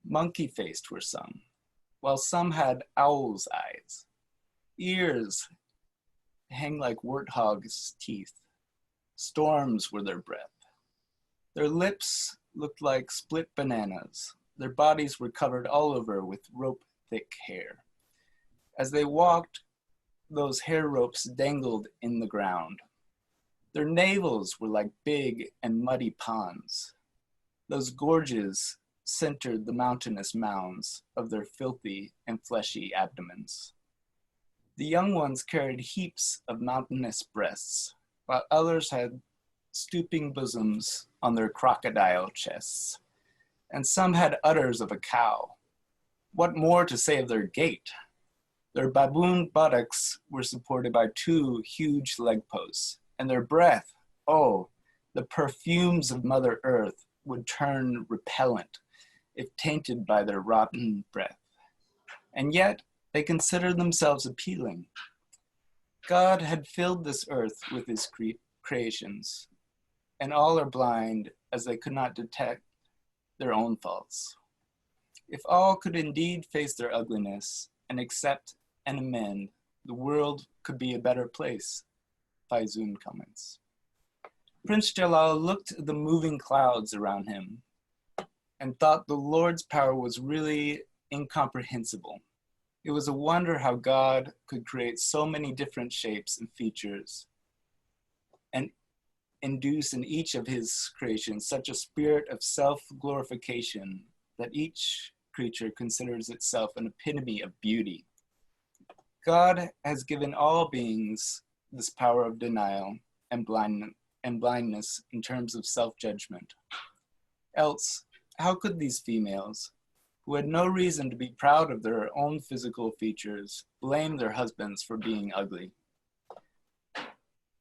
Monkey-faced were some, while some had owl's eyes. Ears hang like warthog's teeth. Storms were their breath. Their lips looked like split bananas. Their bodies were covered all over with rope-thick hair. As they walked, those hair ropes dangled in the ground. Their navels were like big and muddy ponds. Those gorges centered the mountainous mounds of their filthy and fleshy abdomens. The young ones carried heaps of mountainous breasts, while others had stooping bosoms on their crocodile chests, and some had udders of a cow. What more to say of their gait? Their baboon buttocks were supported by 2 huge leg posts, and their breath, oh, the perfumes of Mother Earth would turn repellent if tainted by their rotten breath. And yet, they considered themselves appealing. God had filled this earth with his creations, and all are blind as they could not detect their own faults. If all could indeed face their ugliness and accept and amend, the world could be a better place, Faizun comments. Prince Jalal looked at the moving clouds around him and thought the Lord's power was really incomprehensible. It was a wonder how God could create so many different shapes and features and induce in each of his creations such a spirit of self-glorification that each creature considers itself an epitome of beauty. God has given all beings this power of denial and blindness in terms of self-judgment. Else, how could these females, who had no reason to be proud of their own physical features, blame their husbands for being ugly?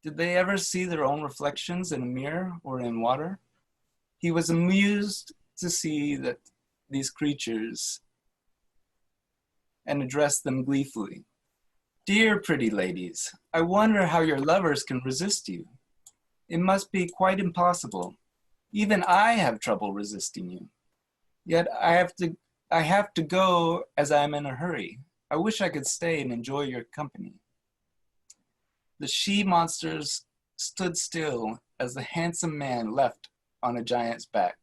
Did they ever see their own reflections in a mirror or in water? He was amused to see that these creatures and addressed them gleefully. Dear pretty ladies, I wonder how your lovers can resist you. It must be quite impossible. Even I have trouble resisting you. Yet I have to go as I am in a hurry. I wish I could stay and enjoy your company. The she-monsters stood still as the handsome man left on a giant's back.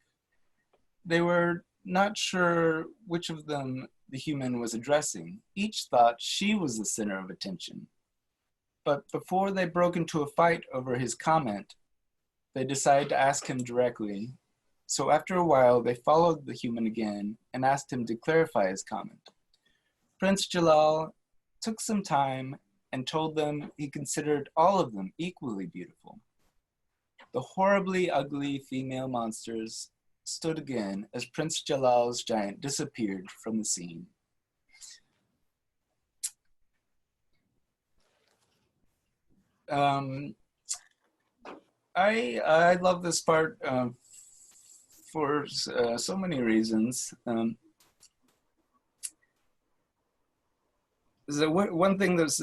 They were not sure which of them the human was addressing. Each thought she was the center of attention. But before they broke into a fight over his comment, they decided to ask him directly. So after a while, they followed the human again and asked him to clarify his comment. Prince Jalal took some time and told them he considered all of them equally beautiful. The horribly ugly female monsters stood again as Prince Jalal's giant disappeared from the scene. I love this part for so many reasons. So one thing that's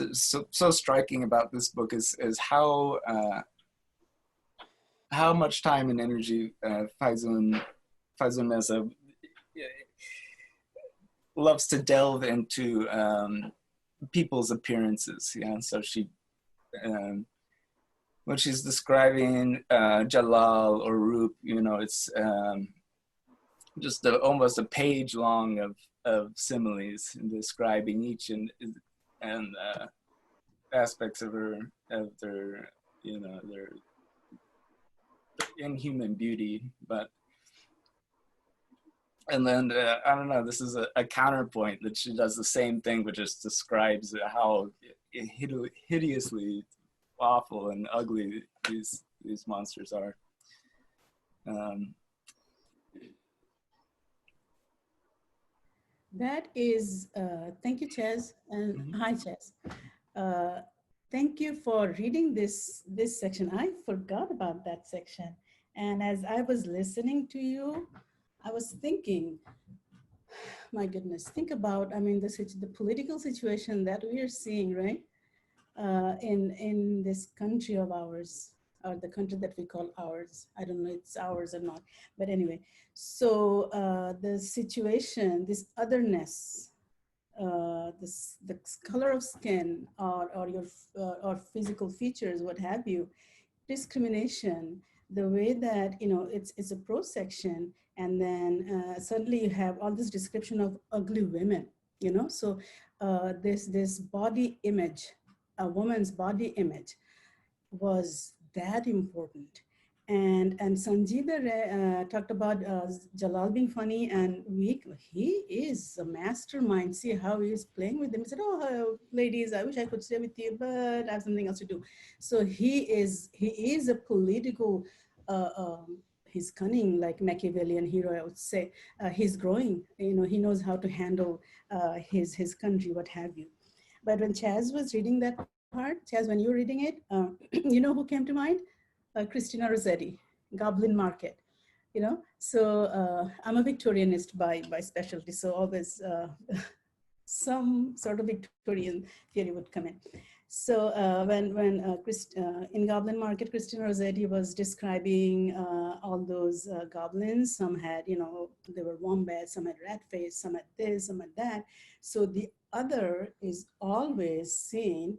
so striking about this book is how much time and energy Faizun Faizunnesa loves to delve into people's appearances. Yeah, so she, when she's describing Jalal or Rup, you know, it's just almost a page long of similes in describing each and aspects of their, you know, their inhuman beauty. But and then I don't know, this is a counterpoint that she does the same thing, but just describes how hideously awful and ugly these monsters are. That is, thank you, Chaz, and hi, Chaz. Thank you for reading this section. I forgot about that section. And as I was listening to you, I was thinking, my goodness, think about, I mean, the political situation that we are seeing, right? In this country of ours, or the country that we call ours. I don't know if it's ours or not, but anyway. So the situation, this otherness, the color of skin or your or physical features, what have you, discrimination, the way that, you know, it's a pro section, and then suddenly you have all this description of ugly women, you know. So this body image, a woman's body image, was that important. And Sanjeeva talked about Jalal being funny and weak. He is a mastermind. See how he's playing with them. He said, "Oh, ladies, I wish I could stay with you, but I have something else to do." So he is a political. He's cunning, like Machiavellian hero, I would say. He's growing. You know, he knows how to handle his country, what have you. But when Chaz was reading that part, Chaz, when you were reading it, you know who came to mind? Christina Rossetti, Goblin Market, you know? So I'm a Victorianist by specialty, so always some sort of Victorian theory would come in. So when in Goblin Market, Christina Rossetti was describing all those goblins. Some had, you know, they were wombats, some had rat face, some had this, some had that. So the other is always seen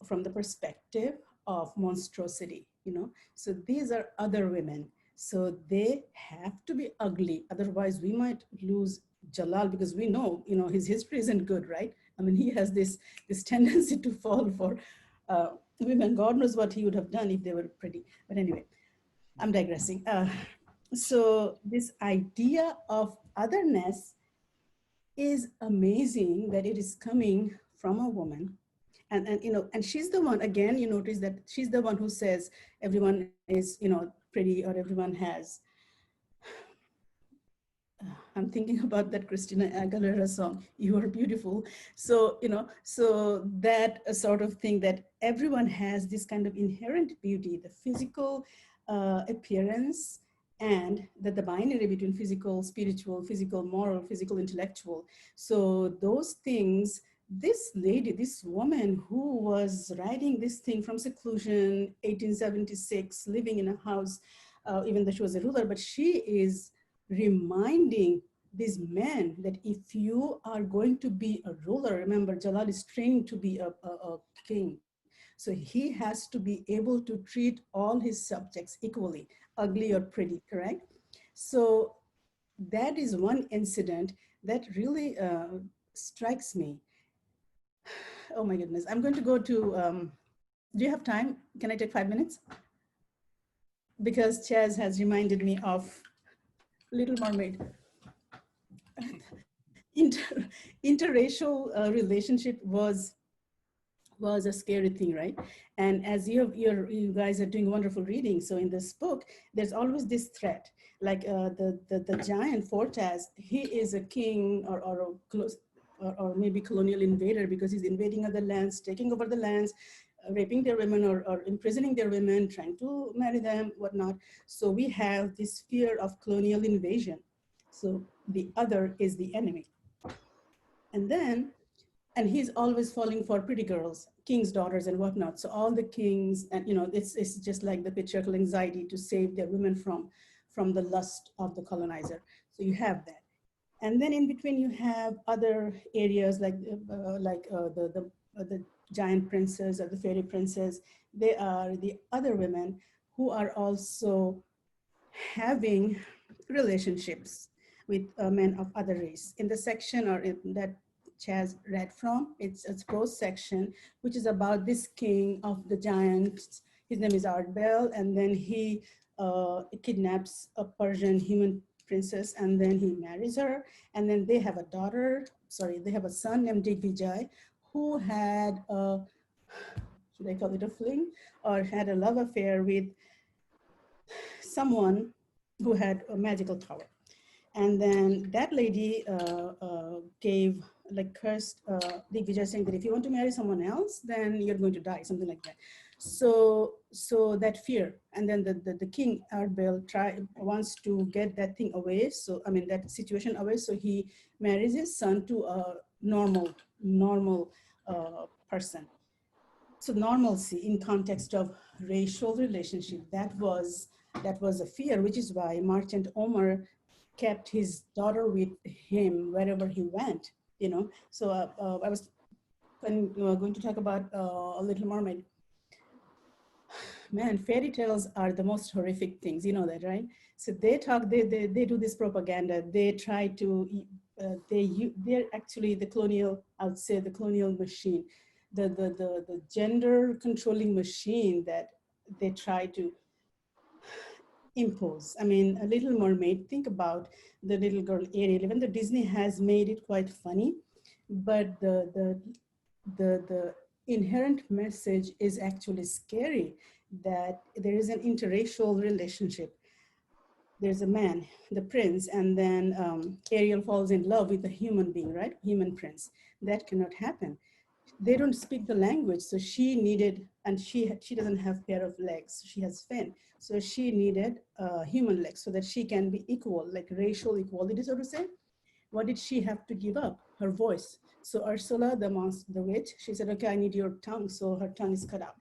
from the perspective of monstrosity, you know. So these are other women. So they have to be ugly. Otherwise we might lose Jalal, because we know, you know, his history isn't good, right? I mean, he has this tendency to fall for women. God knows what he would have done if they were pretty. But anyway, I'm digressing. So this idea of otherness is amazing, that it is coming from a woman. And you know, and she's the one, again, you notice that she's the one who says everyone is, you know, pretty, or everyone has. I'm thinking about that Christina Aguilera song, "You Are Beautiful." So, you know, so that sort of thing, that everyone has this kind of inherent beauty, the physical appearance, and that the binary between physical, spiritual, physical, moral, physical, intellectual. So those things, this lady, this woman who was writing this thing from seclusion, 1876, living in a house, even though she was a ruler, but she is reminding these men that if you are going to be a ruler, remember Jalal is trained to be a king. So he has to be able to treat all his subjects equally, ugly or pretty, correct? So that is one incident that really strikes me. Oh my goodness, I'm going to go to, do you have time? Can I take 5 minutes? Because Chaz has reminded me of Little Mermaid. Interracial relationship was a scary thing, right? And as you guys are doing wonderful reading, so in this book, there's always this threat, like the giant Fortas, he is a king or maybe colonial invader, because he's invading other lands, taking over the lands, raping their women or imprisoning their women, trying to marry them, whatnot. So we have this fear of colonial invasion. So the other is the enemy. And he's always falling for pretty girls, king's daughters and whatnot. So all the kings, and you know, it's just like the patriarchal anxiety to save their women from from the lust of the colonizer. So you have that. And then in between you have other areas like the giant princess or the fairy princess. They are the other women who are also having relationships with men of other race. In the section or in that Chaz read from, it's a prose section, which is about this king of the giants. His name is Ardbell, and then he kidnaps a Persian human princess, and then he marries her, and then they have a daughter, sorry, they have a son named Digvijay, who had a, should I call it a fling, or had a love affair with someone who had a magical power. And then that lady gave, like, cursed Digvijay, saying that if you want to marry someone else, then you're going to die, something like that. So that fear, and then the king Ardbell wants to get that thing away. So I mean that situation away. So he marries his son to a normal person. So normalcy in context of racial relationship, that was a fear, which is why Merchant Omar kept his daughter with him wherever he went. You know, so I was going to talk about A Little Mermaid. Man, fairy tales are the most horrific things, you know that, right? So they do this propaganda. They try to, they're actually the colonial, I would say the colonial machine, the gender controlling machine that they try to impose. I mean, A Little Mermaid, think about the little girl Ariel. Even though Disney has made it quite funny, but the inherent message is actually scary, that there is an interracial relationship. There's a man, the prince, and then Ariel falls in love with a human being, right? Human prince. That cannot happen. They don't speak the language, so she needed, and she doesn't have pair of legs, she has fin. So she needed human legs so that she can be equal, like racial equality, so to say. What did she have to give up? Her voice. So Ursula, the monster, the witch, she said, okay, I need your tongue. So her tongue is cut out.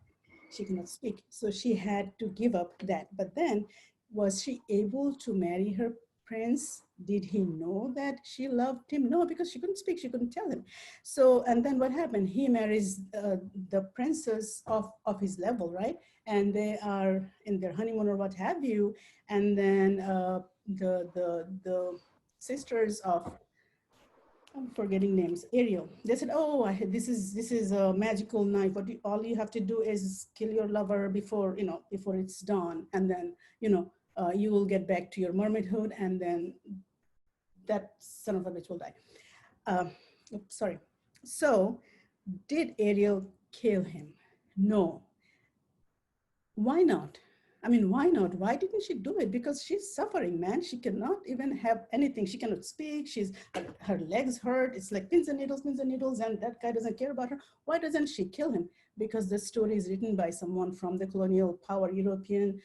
She cannot speak. So she had to give up that. But then, was she able to marry her prince? Did he know that she loved him? No, because she couldn't speak, she couldn't tell him. So, and then what happened? He marries the princess of his level, right? And they are in their honeymoon or what have you. And then the sisters of, I'm forgetting names, Ariel, they said, oh, this is a magical knife. All you have to do is kill your lover before it's dawn, and then you will get back to your mermaidhood, and then that son of a bitch will die. Sorry. So did Ariel kill him? No. Why not? I mean, why not? Why didn't she do it? Because she's suffering, man. She cannot even have anything. She cannot speak. Her legs hurt. It's like pins and needles, and that guy doesn't care about her. Why doesn't she kill him? Because the story is written by someone from the colonial power European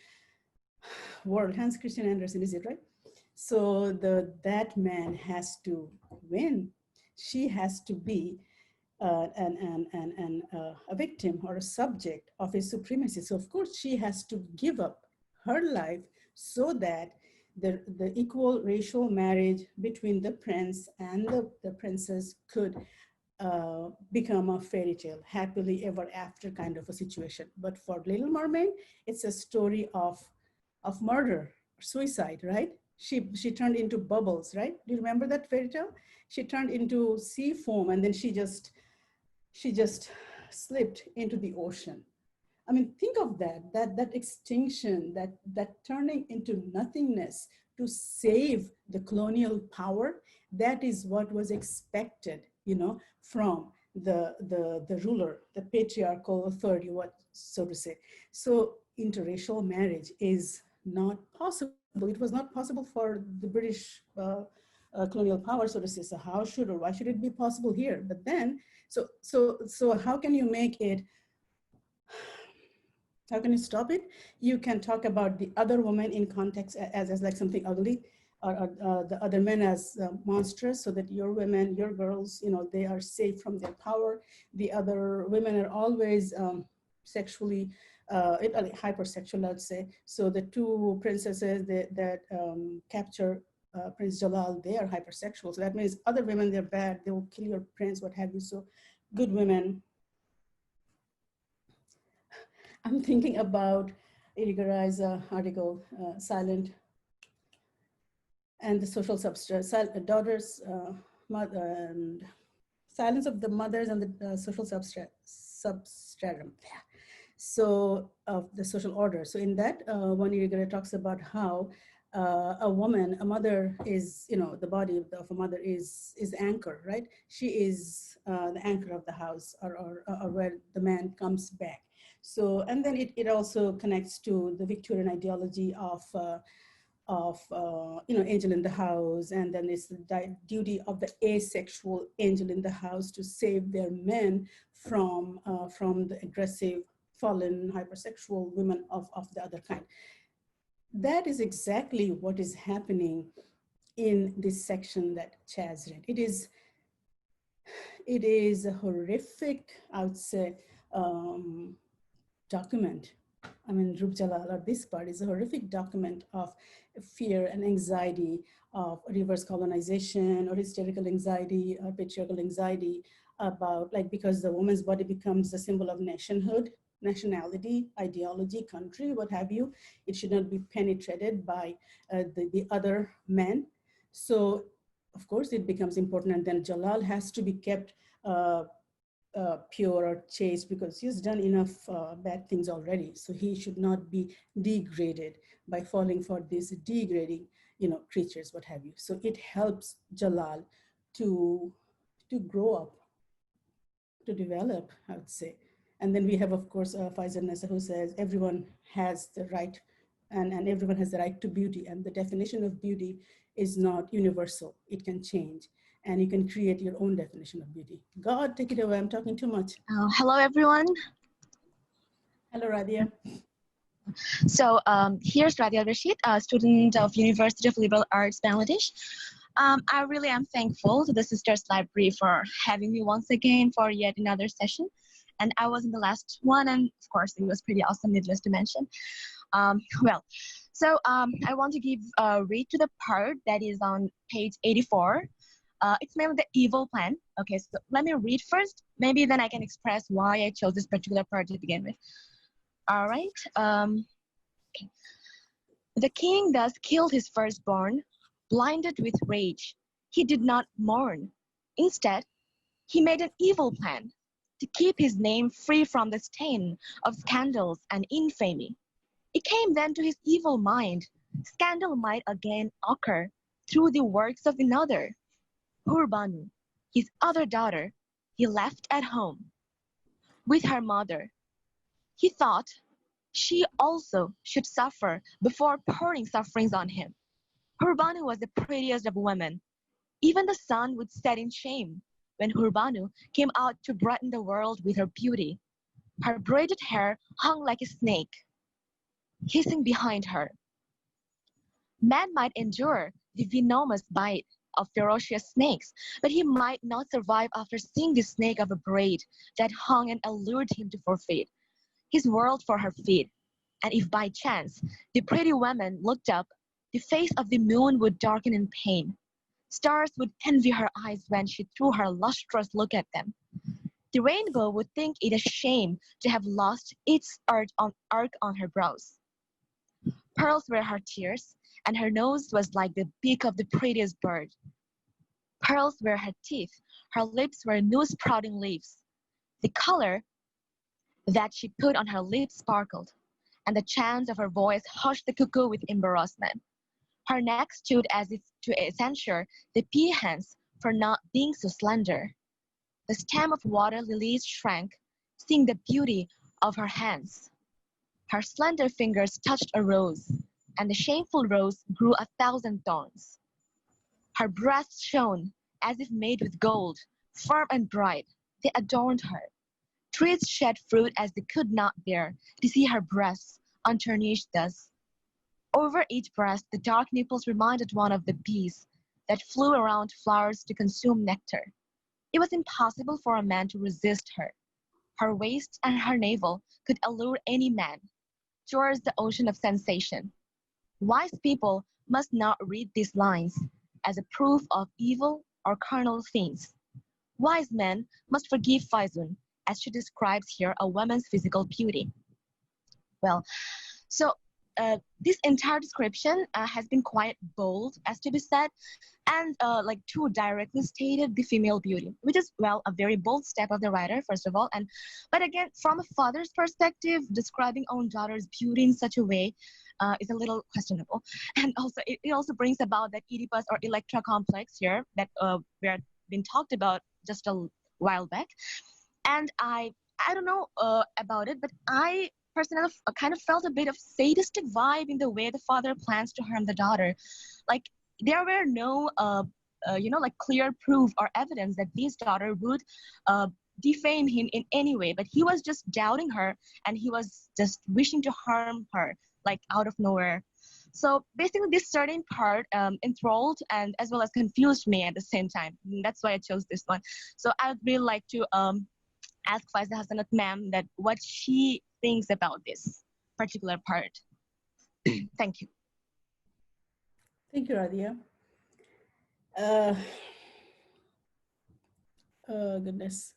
world. Hans Christian Andersen, is it right? So that man has to win. She has to be a victim or a subject of his supremacy. So of course she has to give up her life so that the equal racial marriage between the prince and the princess could become a fairy tale, happily ever after kind of a situation. But for Little Mermaid, it's a story of murder, suicide, right? She turned into bubbles, right? Do you remember that fairy tale? She turned into sea foam, and then she just slipped into the ocean. I mean, think of that extinction, that turning into nothingness to save the colonial power. That is what was expected, from the ruler, the patriarchal authority, so to say. So interracial marriage is not possible. It was not possible for the British colonial power, so to say. So how should or why should it be possible here? But then, so how can you make it? How can you stop it? You can talk about the other woman in context as like something ugly, or the other men as monstrous, so that your women, your girls, they are safe from their power. The other women are always sexually hypersexual, I'd say. So the two princesses that capture Prince Jalal, they are hypersexual. So that means other women, they're bad, they will kill your prince, what have you. So good women. I'm thinking about Irigarai's article, Silent and the Social Substrate, Daughters, Mother, and Silence of the Mothers and the Social Substratum. So of the social order. So in that one, Irigare talks about how a woman, a mother is, the body of a mother is anchor, right? She is the anchor of the house, or where the man comes back. So, and then it also connects to the Victorian ideology of angel in the house, and then it's the duty of the asexual angel in the house to save their men from the aggressive, fallen, hypersexual women of the other kind. That is exactly what is happening in this section that Chaz read. It is a horrific, I would say, document. I mean, Rupjalal, or this part, is a horrific document of fear and anxiety of reverse colonization, or hysterical anxiety, or patriarchal anxiety about, because the woman's body becomes a symbol of nationhood, nationality, ideology, country, what have you. It should not be penetrated by the other men. So, of course, it becomes important, and then Jalal has to be kept pure or chaste, because he's done enough bad things already. So he should not be degraded by falling for these degrading, creatures, what have you. So it helps Jalal to grow up, to develop, I would say. And then we have, of course, Faizunnesa, who says everyone has the right, and everyone has the right to beauty. And the definition of beauty is not universal. It can change. And you can create your own definition of beauty. God, take it away. I'm talking too much. Hello, everyone. Hello, Radia. So here's Radia Rashid, a student of University of Liberal Arts, Bangladesh. I really am thankful to the Sisters Library for having me once again for yet another session. And I was in the last one, and of course, it was pretty awesome, needless to mention. I want to give a read to the part that is on page 84. It's mainly the evil plan. Okay, so let me read first. Maybe then I can express why I chose this particular part to begin with. All right. Okay. The king thus killed his firstborn, blinded with rage. He did not mourn. Instead, he made an evil plan to keep his name free from the stain of scandals and infamy. It came then to his evil mind, scandal might again occur through the works of another. Hurbanu, his other daughter, he left at home with her mother. He thought she also should suffer before pouring sufferings on him. Hurbanu was the prettiest of women. Even the sun would set in shame when Hurbanu came out to brighten the world with her beauty. Her braided hair hung like a snake, hissing behind her. Man might endure the venomous bite of ferocious snakes, but he might not survive after seeing the snake of a braid that hung and allured him to forfeit his world for her feet. And if by chance the pretty woman looked up, the face of the moon would darken in pain. Stars would envy her eyes when she threw her lustrous look at them. The rainbow would think it a shame to have lost its arc on her brows. Pearls were her tears, and her nose was like the beak of the prettiest bird. Pearls were her teeth, her lips were new-sprouting leaves. The color that she put on her lips sparkled, and the chant of her voice hushed the cuckoo with embarrassment. Her neck stood as if to censure the peahens for not being so slender. The stem of water lilies shrank, seeing the beauty of her hands. Her slender fingers touched a rose, and the shameful rose grew 1,000 thorns. Her breasts shone as if made with gold, firm and bright. They adorned her. Trees shed fruit as they could not bear to see her breasts untarnished thus. Over each breast, the dark nipples reminded one of the bees that flew around flowers to consume nectar. It was impossible for a man to resist her. her waist and her navel could allure any man towards the ocean of sensation. Wise people must not read these lines as a proof of evil or carnal things. Wise men must forgive Faizun, as she describes here a woman's physical beauty. Well, so this entire description has been quite bold, as to be said, and like too directly stated the female beauty, which is, well, a very bold step of the writer, first of all. And but again, from a father's perspective, describing own daughter's beauty in such a way is a little questionable. And also, it also brings about that Oedipus or Electra complex here that we have been talked about just a while back. And I don't know about it, but I personally kind of felt a bit of sadistic vibe in the way the father plans to harm the daughter. Like there were no, like clear proof or evidence that this daughter would defame him in any way, but he was just doubting her and he was just wishing to harm her, like out of nowhere. So basically this certain part enthralled and as well as confused me at the same time. And that's why I chose this one. So I'd really like to ask Faiza Hasanat ma'am that what she thinks about this particular part. Thank you. Thank you, Radia. Goodness.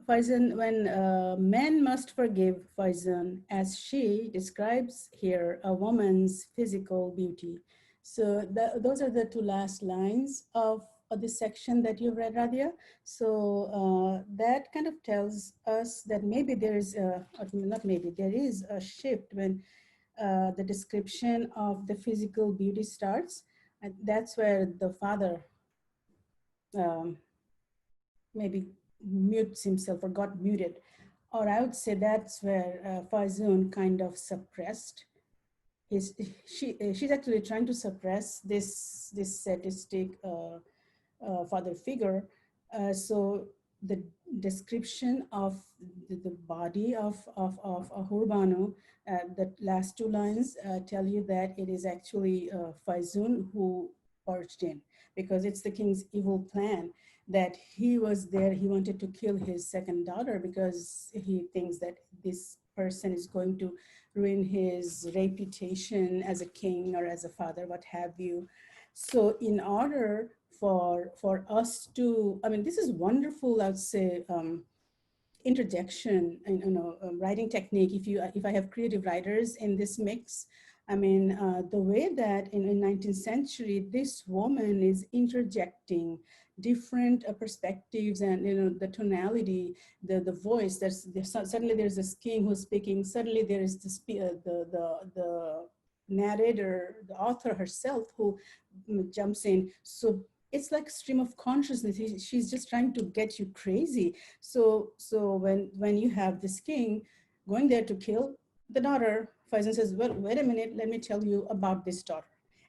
Faizun, when men must forgive Faizun, as she describes here a woman's physical beauty. So those are the two last lines of this section that you've read, Radia. So that kind of tells us that maybe there is, not maybe, there is a shift when the description of the physical beauty starts. And that's where the father maybe mutes himself or got muted. Or I would say that's where Faizun kind of suppressed she's actually trying to suppress this sadistic father figure. So the description of the body of Hurbanu, the last two lines tell you that it is actually Faizun who barged in, because it's the king's evil plan that he was there. He wanted to kill his second daughter because he thinks that this person is going to ruin his reputation as a king or as a father, what have you. So in order for us to, I mean, this is wonderful, I would say, interjection and writing technique. If I have creative writers in this mix, I mean, the way that in 19th century, this woman is interjecting different perspectives and the tonality, the voice. Suddenly there's this king who's speaking. Suddenly there is the narrator, the author herself who jumps in. So it's like stream of consciousness. She's just trying to get you crazy. So when you have this king going there to kill the daughter, Faizun says, well, wait a minute, let me tell you about this daughter.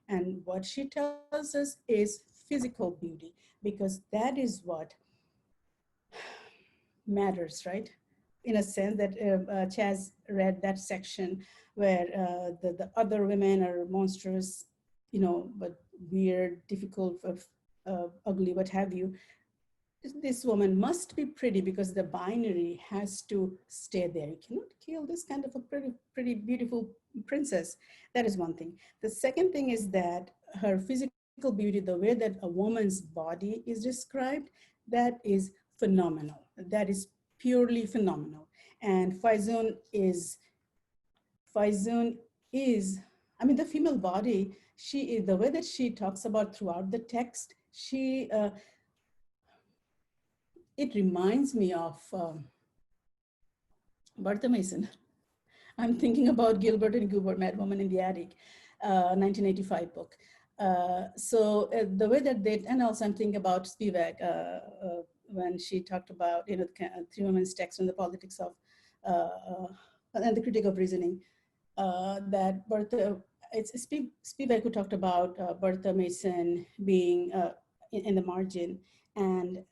And what she tells us is physical beauty, because that is what matters, right? In a sense that Chaz read that section where the other women are monstrous, but weird, difficult, ugly, what have you. This woman must be pretty because the binary has to stay there. You cannot kill this kind of a pretty beautiful princess. That is one thing. The second thing is that her physical beauty, the way that a woman's body is described, that is phenomenal. That is purely phenomenal. And Faizun is, I mean, the female body, the way that she talks about throughout the text, it reminds me of Bertha Mason. I'm thinking about Gilbert and Gilbert, Mad Woman in the Attic, 1985 book. So the way that they, and also I'm thinking about Spivak when she talked about, three women's text on the politics of, and the critique of reasoning, that Bertha, it's Spivak who talked about Bertha Mason being in the margin, and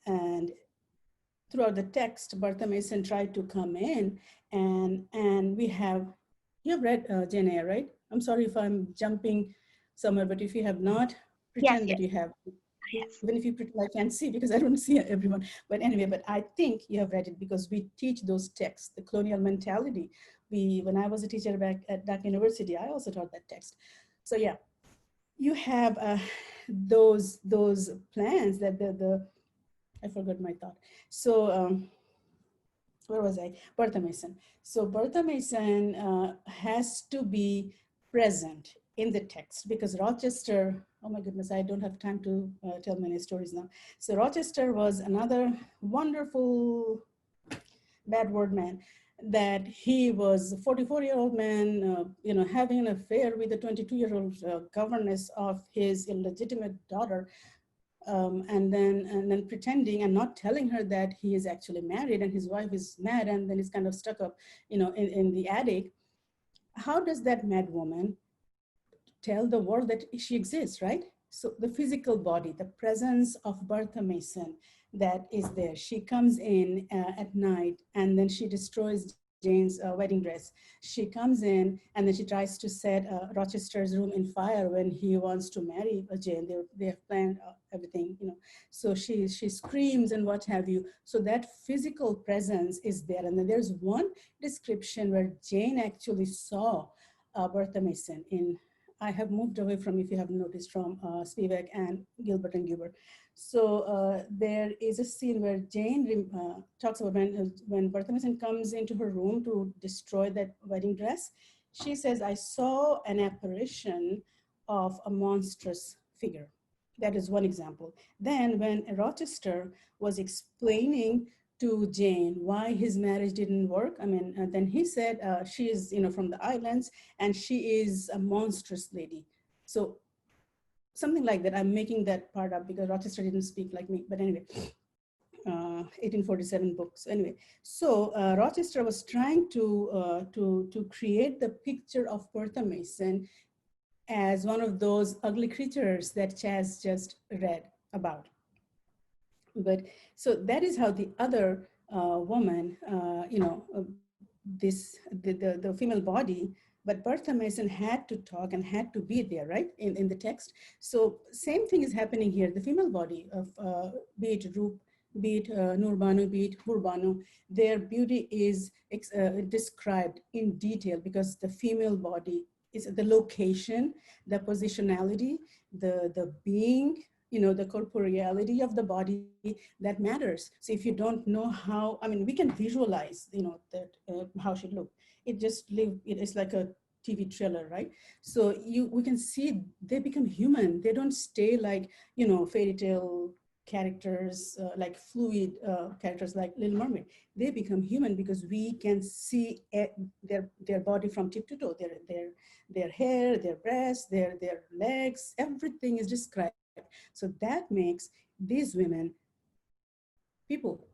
throughout the text, Bertha Mason tried to come in, and we have, you have read Jane Eyre, right? I'm sorry if I'm jumping somewhere, but if you have not, pretend that you have. Yes. Even if you pretend I can't see because I don't see everyone. But anyway, but I think you have read it because we teach those texts, the colonial mentality. When I was a teacher back at Dhaka University, I also taught that text. So yeah, you have those plans that I forgot my thought. So where was I? Bertha Mason. So Bertha Mason has to be present in the text because Rochester, oh my goodness, I don't have time to tell many stories now. So Rochester was another wonderful bad word man, that he was a 44-year-old man, having an affair with a 22-year-old governess of his illegitimate daughter, and then pretending and not telling her that he is actually married and his wife is mad, and then he's kind of stuck up, in the attic. How does that mad woman tell the world that she exists, right? So the physical body, the presence of Bertha Mason that is there. She comes in at night and then she destroys Jane's wedding dress. She comes in and then she tries to set Rochester's room in fire when he wants to marry Jane. They have planned everything, So she screams and what have you. So that physical presence is there. And then there's one description where Jane actually saw Bertha Mason in. I have moved away from, if you have noticed, from Spivak and Gilbert and Gilbert. So there is a scene where Jane talks about when Bertha Mason comes into her room to destroy that wedding dress. She says, I saw an apparition of a monstrous figure. That is one example. Then when Rochester was explaining to Jane why his marriage didn't work, then he said she is, from the islands and she is a monstrous lady. So something like that. I'm making that part up because Rochester didn't speak like me, but anyway, 1847 books. Anyway, so Rochester was trying to create the picture of Bertha Mason as one of those ugly creatures that Chaz just read about. But so that is how the other woman, the female body, but Bertha Mason had to talk and had to be there, right, in the text. So same thing is happening here. The female body of, be it Rup, be it Nurbanu, be it Hurbanu, their beauty is described in detail because the female body is the location, the positionality, the being, the corporeality of the body that matters. So if you don't know how, we can visualize, that how she looked. It just it's like a TV trailer, right? So we can see they become human. They don't stay like, fairy tale characters, like fluid characters like Little Mermaid. They become human because we can see their body from tip to toe, their hair, their breasts, their legs, everything is described. So that makes these women people,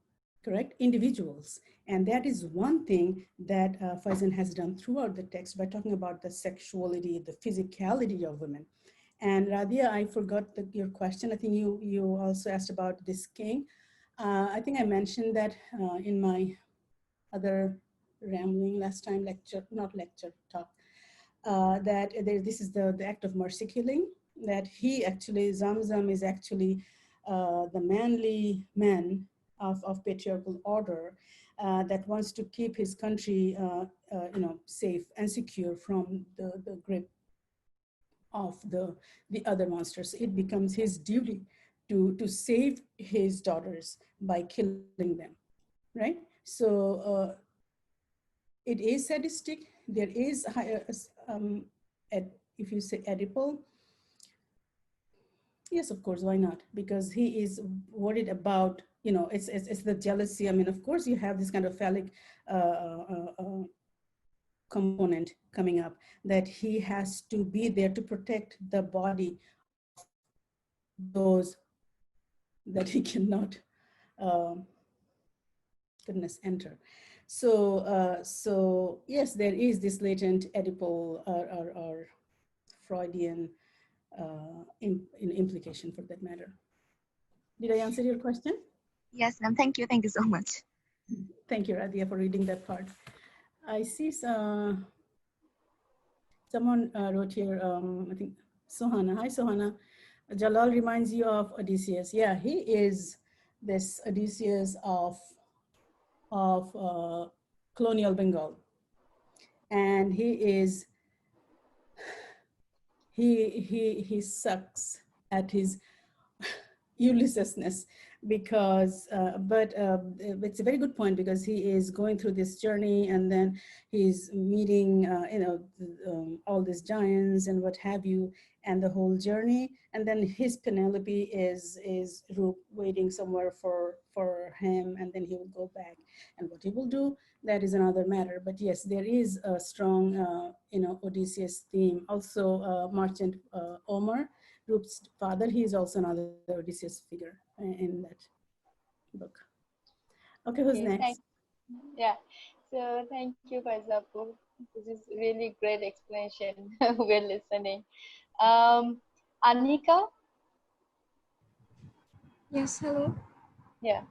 correct? Individuals. And that is one thing that Faizan has done throughout the text by talking about the sexuality, the physicality of women. And Radia, I forgot your question. I think you also asked about this king. I think I mentioned that in my other rambling last time, talk, that this is the act of mercy killing, that he actually, Zamzam is actually the manly man of patriarchal order that wants to keep his country safe and secure from the grip of the other monsters. It becomes his duty to save his daughters by killing them, right? So it is sadistic. There is, if you say Oedipal, yes, of course, why not? Because he is worried about, it's the jealousy. Of course, you have this kind of phallic component coming up, that he has to be there to protect the body of those that he cannot, goodness, enter. So yes, there is this latent Oedipal or Freudian implication for that matter. Did I answer your question? Yes, ma'am. Thank you. Thank you so much. Thank you, Radia, for reading that part. I see someone wrote here, I think Sohana. Hi, Sohana. Jalal reminds you of Odysseus. Yeah, he is this Odysseus of colonial Bengal, and he sucks at his Ulyssesness because it's a very good point because he is going through this journey and then he's meeting all these giants and what have you and the whole journey, and then his Penelope is waiting somewhere for him, and then he will go back, and what he will do, that is another matter. But yes, there is a strong Odysseus theme. Also merchant Omar, Rupe's father, he is also another Odysseus figure in that book. Okay, who's Okay, next? yeah. So thank you, Faizapu. This is really great explanation. We're listening. Anika, Yes, hello. yeah.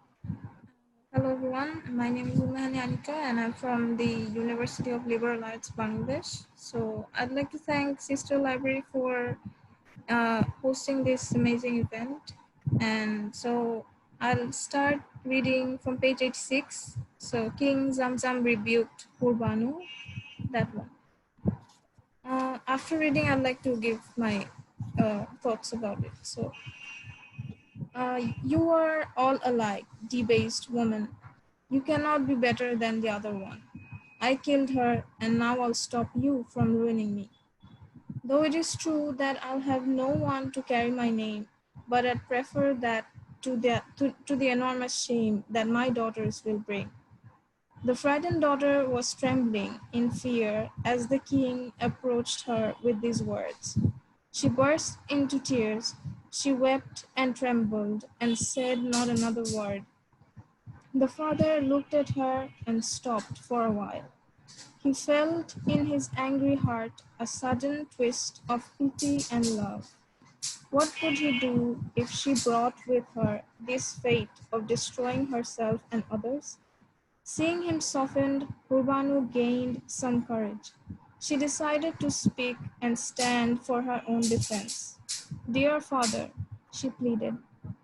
Hello, everyone. My name is Umahani Anika, and I'm from the University of Liberal Arts, Bangladesh. So I'd like to thank Sister Library for hosting this amazing event. And so I'll start reading from page 86. So King Zamzam rebuked Hurbanu, that one. After reading, I'd like to give my thoughts about it. So you are all alike, debased woman. You cannot be better than the other one. I killed her, and now I'll stop you from ruining me. Though it is true that I'll have no one to carry my name, but I'd prefer that to the enormous shame that my daughters will bring. The frightened daughter was trembling in fear as the king approached her with these words. She burst into tears. She wept and trembled and said not another word. The father looked at her and stopped for a while. He felt in his angry heart a sudden twist of pity and love. What could he do if she brought with her this fate of destroying herself and others? Seeing him softened, Hurbanu gained some courage. She decided to speak and stand for her own defense. Dear father, she pleaded,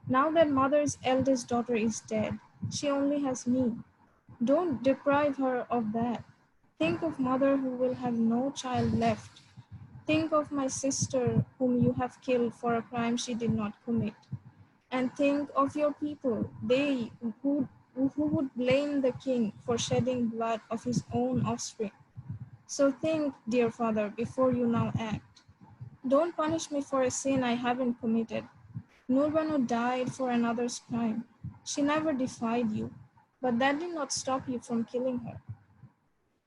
now that mother's eldest daughter is dead, she only has me. Don't deprive her of that. Think of mother who will have no child left. Think of my sister whom you have killed for a crime she did not commit. And think of your people, they who would blame the king for shedding blood of his own offspring. So think, dear father, before you now act. Don't punish me for a sin I haven't committed. Nurbanu died for another's crime. She never defied you, but that did not stop you from killing her.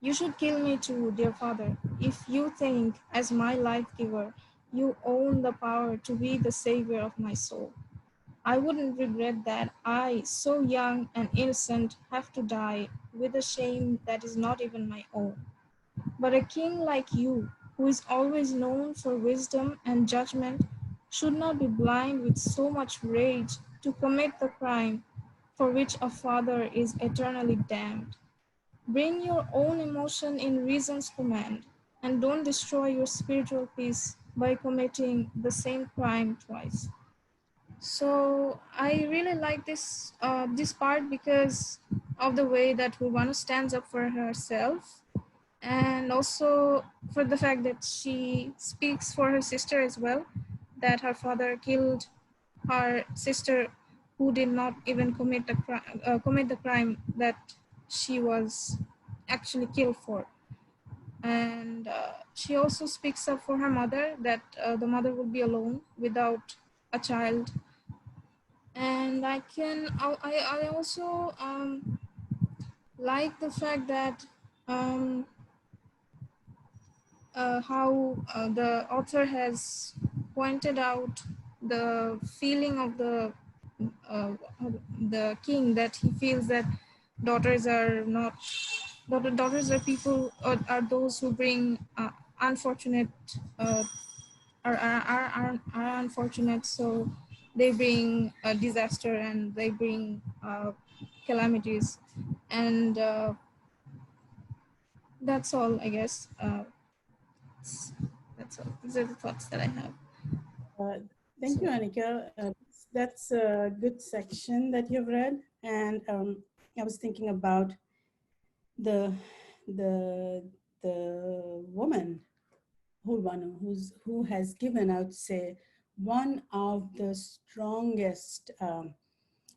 You should kill me too, dear father, if you think, as my life giver, you own the power to be the savior of my soul. I wouldn't regret that I, so young and innocent, have to die with a shame that is not even my own. But a king like you, who is always known for wisdom and judgment, should not be blind with so much rage to commit the crime for which a father is eternally damned. Bring your own emotion in reason's command, and don't destroy your spiritual peace by committing the same crime twice. So I really like this part because of the way that Urbano stands up for herself, and also for the fact that she speaks for her sister as well, that her father killed her sister who did not even commit the crime that she was actually killed for. And she also speaks up for her mother, that the mother will be alone without a child. And I also like the fact that how the author has pointed out the feeling of uh, the king, that he feels that daughters are not daughters are people, or are those who bring unfortunate are unfortunate, so they bring a disaster and they bring calamities. And that's all, I guess. That's all. These are the thoughts that I have. Thank you, Annika. That's a good section that you've read. And I was thinking about the the woman who has given, I would say, one of the strongest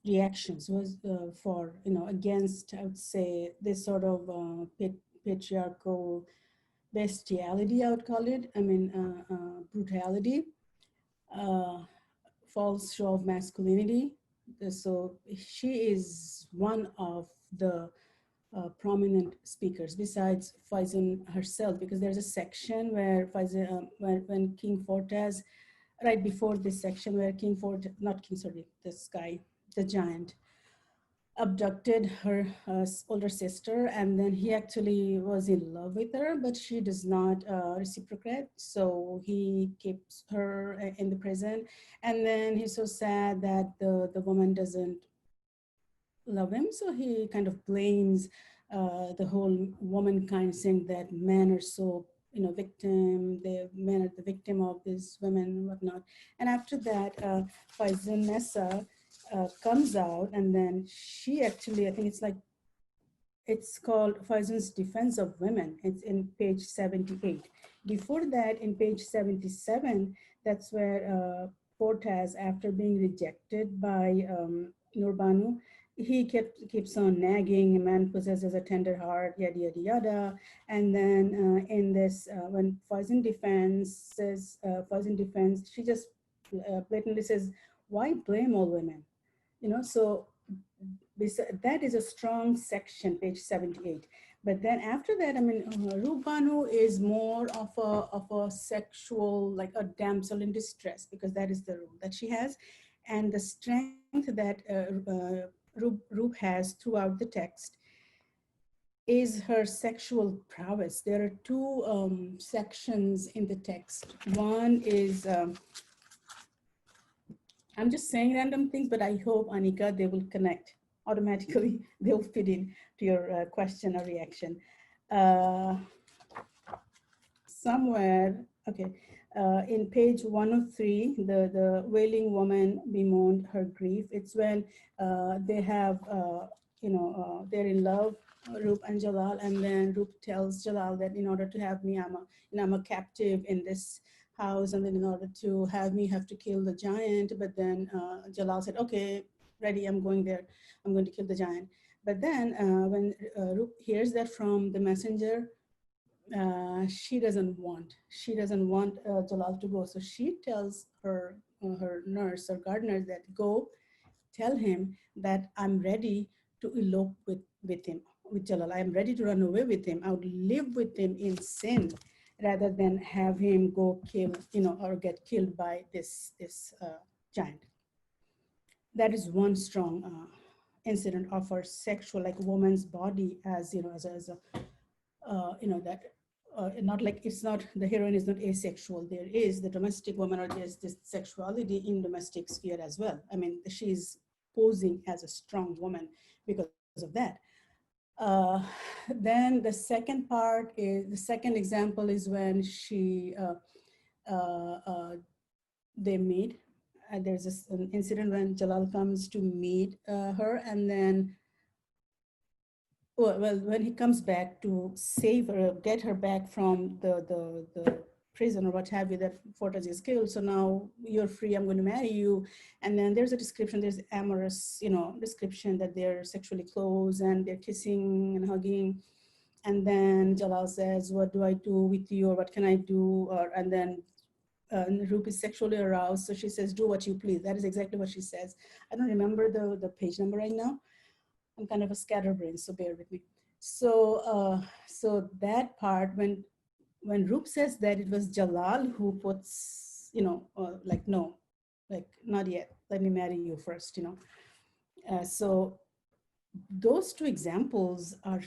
reactions was for, against, I would say, this sort of patriarchal bestiality, I would call it. I mean, brutality, false show of masculinity. So she is one of the prominent speakers besides Faizun herself, because there's a section where Faizun, when King Fortas, right before this section where King Fort, not King, sorry, this guy, the giant, abducted her older sister, and then he actually was in love with her, but she does not reciprocate. So he keeps her in the prison, and then he's so sad that the woman doesn't love him. So he kind of blames the whole womankind, saying that men are so, victim, men are the victim of these women and whatnot. And after that, Faizunnesa comes out, and then she actually, I think it's called Faizun's Defense of Women. It's in page 78. Before that, in page 77, that's where Fortas, after being rejected by Nurbanu, he keeps on nagging, a man possesses a tender heart, yada, yada, yada. And then in this, when Faizun defends, she just blatantly says, why blame all women? So that is a strong section, page 78. But then after that, I mean, Rupbanu is more of a sexual, like a damsel in distress, because that is the role that she has. And the strength that Rup has throughout the text is her sexual prowess. There are two sections in the text. One is, I'm just saying random things, but I hope, Anika, they will connect automatically. They'll fit in to your question or reaction. Somewhere, okay, in page 103, the wailing woman bemoaned her grief. It's when they have, they're in love, Rup and Jalal, and then Rup tells Jalal that in order to have me, I'm a captive in this house, and then in order to have me, have to kill the giant. But then Jalal said, okay, ready, I'm going there. I'm going to kill the giant. But then when Rup hears that from the messenger, she doesn't want Jalal to go. So she tells her nurse or gardener that go tell him that I'm ready to elope with him, with Jalal. I'm ready to run away with him. I would live with him in sin rather than have him go kill, or get killed by this giant. That is one strong incident of her sexual, like woman's body as, as a that not like, it's not, the heroine is not asexual. There is the domestic woman, or there's this sexuality in domestic sphere as well. I mean, she's posing as a strong woman because of that. Then the second part is, the second example is when they meet. There's an incident when Jalal comes to meet her, and then, well, when he comes back to save her, get her back from the prison or what have you, that Fortas is killed. So now you're free, I'm going to marry you. And then there's a description, there's amorous, description that they're sexually close and they're kissing and hugging. And then Jalal says, what do I do with you, or what can I do? And then Rup is sexually aroused. So she says, do what you please. That is exactly what she says. I don't remember the page number right now. I'm kind of a scatterbrain, so bear with me. So, so that part, when Rup says that it was Jalal who puts, like, no, like, not yet, let me marry you first, so those two examples are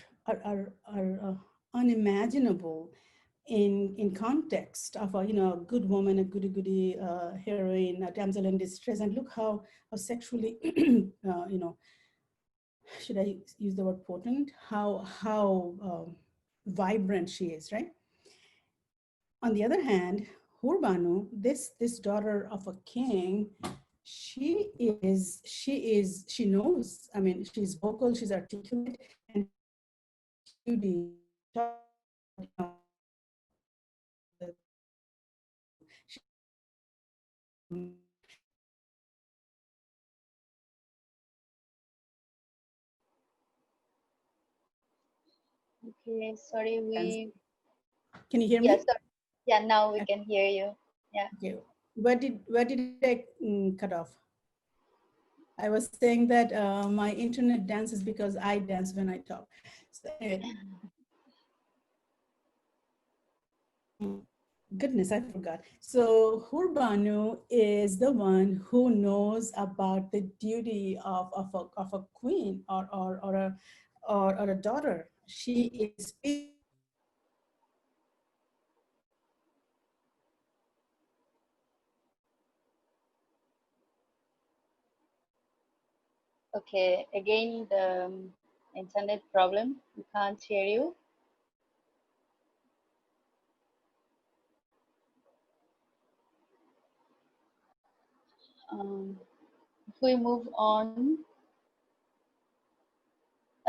unimaginable in context of a, good woman, a goody heroine, a damsel in distress, and look how sexually, should I use the word potent? How vibrant she is, right? On the other hand, Hurbanu, this daughter of a king, she knows. I mean, she's vocal, she's articulate, and Judy, Okay, sorry, we. can you hear Yeah, me? sorry. Yeah, now we can hear you. Yeah. Okay. Where did I cut off? I was saying that my internet dances because I dance when I talk. So anyway, goodness, I forgot. So Hurbanu is the one who knows about the duty of a queen or a daughter. She is Okay, again, the internet problem. We can't hear you. If we move on.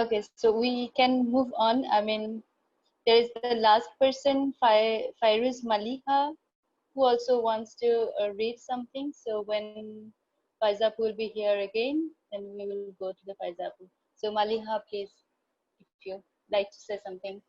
Okay, so we can move on. I mean, there is the last person, Fairuz Maliha, who also wants to read something. So when Faizapu will be here again, then we will go to the Faizapu. So Maliha, please, if you like to say something.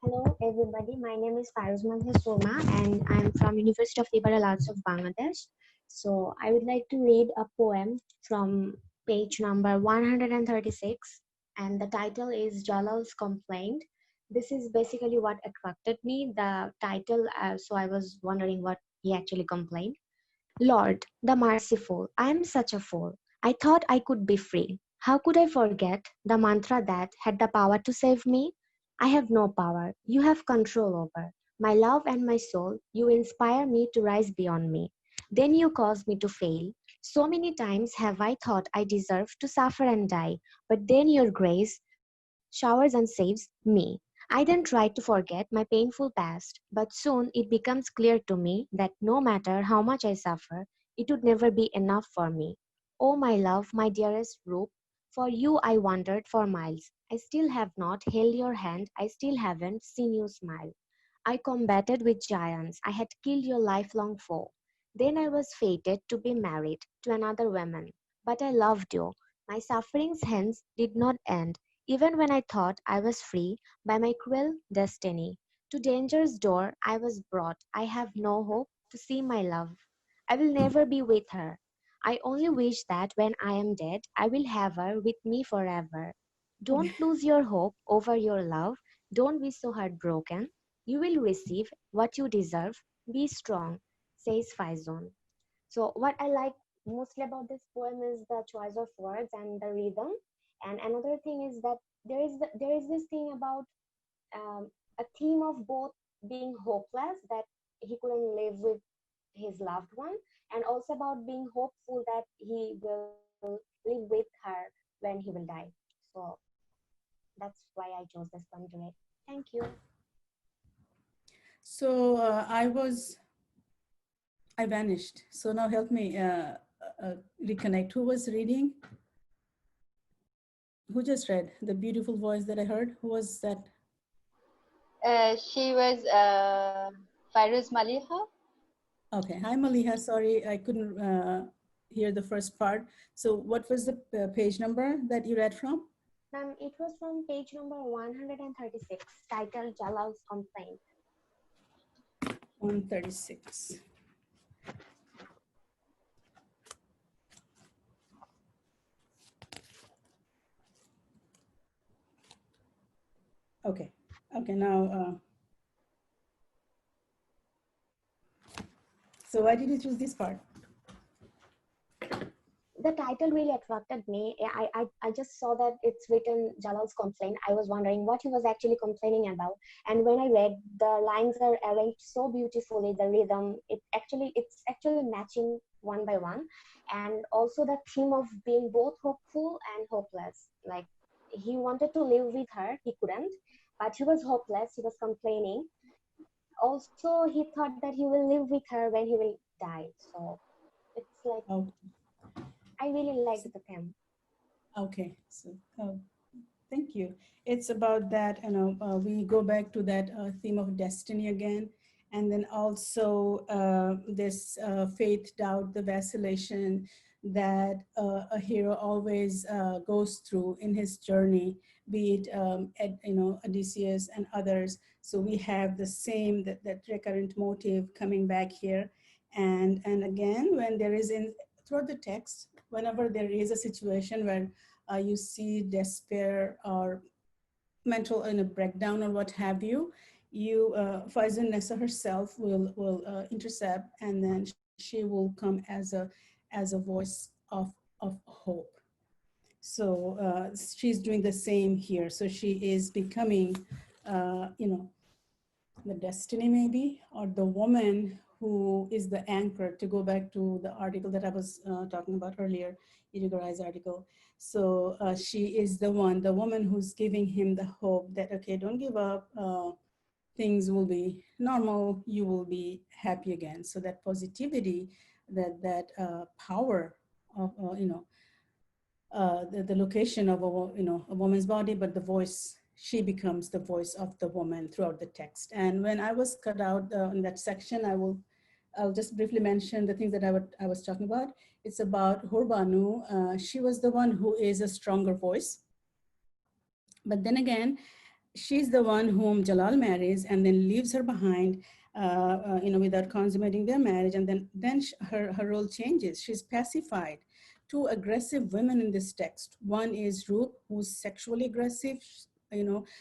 Hello everybody, my name is Faizunnesa Choudhurani and I'm from University of Liberal Arts of Bangladesh. So I would like to read a poem from page number 136 and the title is Jalal's Complaint. This is basically what attracted me, the title, so I was wondering what he actually complained. Lord, the merciful, I am such a fool. I thought I could be free. How could I forget the mantra that had the power to save me? I have no power. You have control over my love and my soul. You inspire me to rise beyond me. Then you cause me to fail. So many times have I thought I deserved to suffer and die, but then your grace showers and saves me. I then try to forget my painful past, but soon it becomes clear to me that no matter how much I suffer, it would never be enough for me. Oh, my love, my dearest Rup, for you I wandered for miles. I still have not held your hand, I still haven't seen you smile. I combated with giants, I had killed your lifelong foe. Then I was fated to be married to another woman, but I loved you. My sufferings hence did not end even when I thought I was free by my cruel destiny. To danger's door I was brought. I have no hope to see my love. I will never be with her. I only wish that when I am dead, I will have her with me forever. Don't lose your hope over your love. Don't be so heartbroken. You will receive what you deserve. Be strong, says Faizun. So what I like mostly about this poem is the choice of words and the rhythm. And another thing is that there is this thing about a theme of both being hopeless that he couldn't live with his loved one, and also about being hopeful that he will live with her when he will die. So that's why I chose this poem to read. Thank you. so I vanished. So now help me reconnect. Who was reading? Who just read the beautiful voice that I heard? Who was that? She was Fairuz Maliha. Okay. Hi, Maliha. Sorry, I couldn't hear the first part. So what was the page number that you read from? It was from page number 136, titled Jalal's Complaint. 136. Okay. Okay, now, so why did you choose this part? The title really attracted me. I just saw that it's written Jalal's complaint. I was wondering what he was actually complaining about. And when I read, the lines are arranged so beautifully, the rhythm, it's actually matching one by one. And also the theme of being both hopeful and hopeless. Like he wanted to live with her, he couldn't, but he was hopeless, he was complaining. also he thought that he will live with her when he will die. So it's like Oh, I really liked the theme. okay. So, thank you. It's about that, we go back to that theme of destiny again. And then also this faith, doubt, the vacillation that a hero always goes through in his journey, be it, Odysseus and others. So we have the same, that recurrent motive coming back here. And again, when there is throughout the text, whenever there is a situation where you see despair or mental breakdown or what have you, Faizunnesa herself will intercept, and then she will come as a voice of hope. So she's doing the same here. So she is becoming, the destiny maybe, or the woman who is the anchor, to go back to the article that I was talking about earlier, Irigarai's article. So she is the woman who's giving him the hope that, okay, don't give up, things will be normal, you will be happy again. So that positivity, that power of, the location of a woman's body, but the voice, she becomes the voice of the woman throughout the text. And when I was cut out in that section, I'll just briefly mention the things that I was talking about. It's about Hurbanu. She was the one who is a stronger voice. But then again, she's the one whom Jalal marries and then leaves her behind, without consummating their marriage. And then her role changes. She's pacified. Two aggressive women in this text. One is Rup, who's sexually aggressive,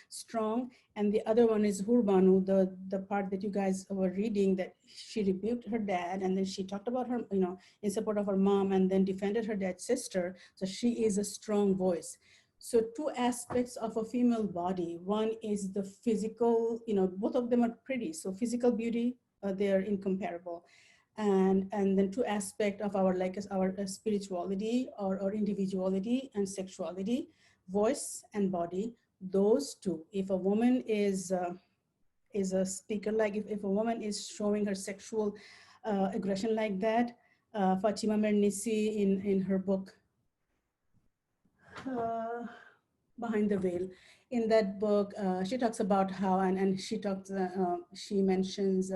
strong, and the other one is Hurbanu, the part that you guys were reading, that she rebuked her dad, and then she talked about her, in support of her mom, and then defended her dad's sister. So she is a strong voice. So two aspects of a female body. One is the physical, both of them are pretty. So physical beauty, they are incomparable. And then two aspects of our spirituality or individuality and sexuality, voice and body. Those two, if a woman is a speaker, like if a woman is showing her sexual aggression like that, Fatima Mernissi in her book, Behind the Veil. In that book, she talks about how, and she mentions,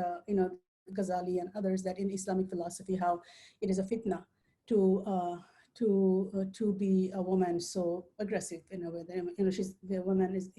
Ghazali and others, that in Islamic philosophy, how it is a fitna to be a woman so aggressive in a way. The woman is,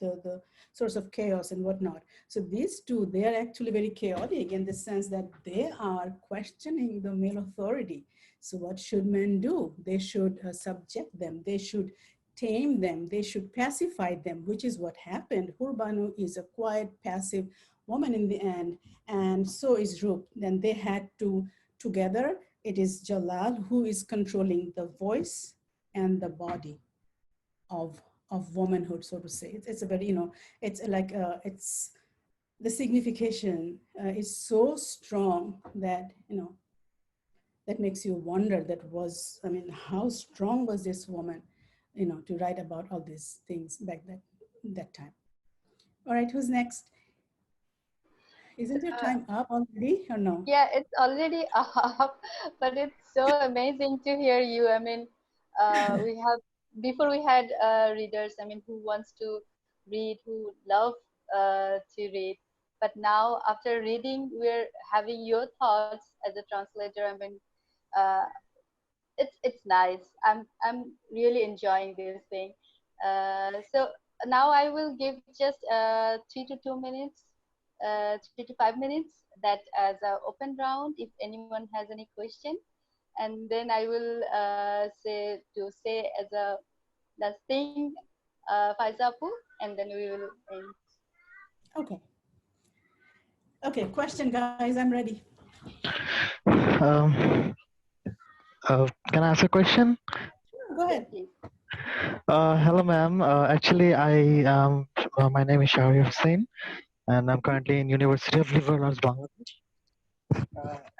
they're the source of chaos and whatnot. So these two, they are actually very chaotic in the sense that they are questioning the male authority. So what should men do? They should subject them. They should tame them. They should pacify them, which is what happened. Hurbanu is a quiet, passive woman in the end, and so is Rup. Then they had to, together, it is Jalal who is controlling the voice and the body of womanhood, so to say. It's a very, it's like, it's the signification is so strong that, that makes you wonder how strong was this woman, to write about all these things back that time. All right, who's next? Isn't your time up already or no? Yeah, it's already up, but it's so amazing to hear you. Before we had readers, who wants to read, who love to read. But now after reading, we're having your thoughts as a translator. Uh, it's nice. I'm really enjoying this thing. So now I will give just 3 to 5 minutes, that as an open round, if anyone has any question, and then I will say as a last thing, Faizapu, and then we will end. Okay. Okay, question, guys. I'm ready. Um, can I ask a question? Go ahead. Hello, ma'am. Actually, my name is Shahri Hussain, and I'm currently in University of Liberal Arts, Bangladesh.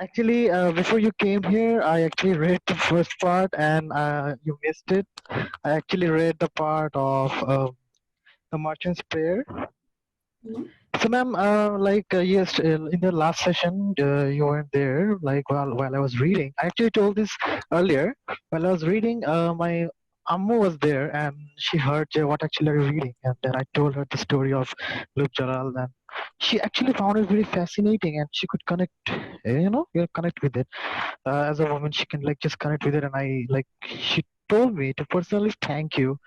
Actually, before you came here, I actually read the first part, and you missed it. I actually read the part of the Merchant's Prayer. So, ma'am, yes, in the last session, you weren't there. Like while I was reading, I actually told this earlier. While I was reading, my Ammu was there, and she heard what actually I was reading, and then I told her the story of Jalal, and she actually found it very fascinating, and she could connect, connect with it. As a woman, she can like just connect with it, and she told me to personally thank you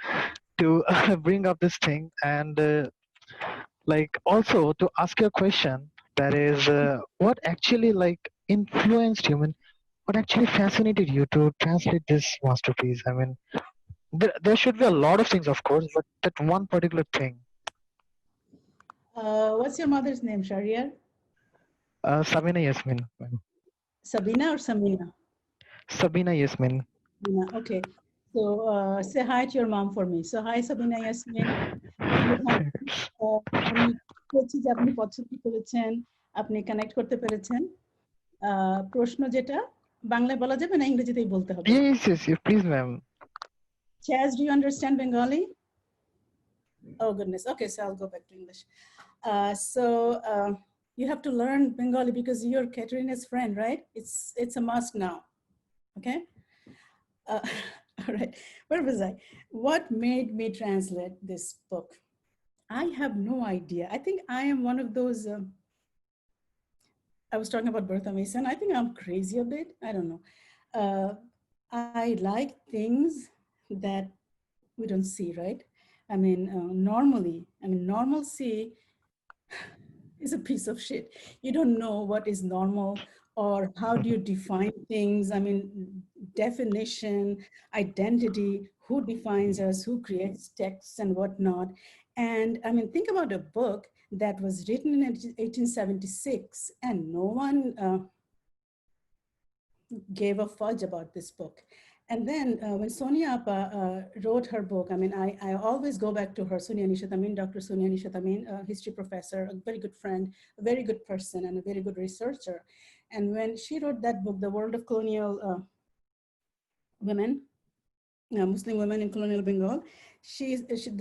to bring up this thing and. Like also to ask you a question that is what actually like influenced you, what actually fascinated you to translate this masterpiece? I mean, there should be a lot of things, of course, but that one particular thing. What's your mother's name, Shahriar? Sabina Yasmin, ma'am. Sabina or Samina? Sabina Yasmin. Sabina, okay. So say hi to your mom for me. So hi Sabina Yasmin. আমি বলছি যে আপনি পছন্দ করেছেন, আপনি connect করতে পেরেছেন। প্রশ্ন যেটা বাংলায় বলা যাবে না ইংরেজিতেই বলতে হবে? Yes, please, ma'am. Chaz, do you understand Bengali? Oh goodness. Okay, so I'll go back to English. You have to learn Bengali because you're Katerina's friend, right? It's a must now. Okay. All right. Where was I? What made me translate this book? I have no idea. I think I am one of those. I was talking about Bertha Mason. I think I'm crazy a bit. I don't know. I like things that we don't see, right? I mean, normalcy is a piece of shit. You don't know what is normal or how do you define things. I mean, definition, identity, who defines us, who creates texts and whatnot. And I mean, think about a book that was written in 1876 and no one gave a fudge about this book. And then when Sonia Appa wrote her book, I mean, I always go back to her, Sonia Nishatamin, Dr. Sonia Nishatamin, history professor, a very good friend, a very good person, and a very good researcher. And when she wrote that book, The World of Colonial Women, Muslim women in colonial Bengal,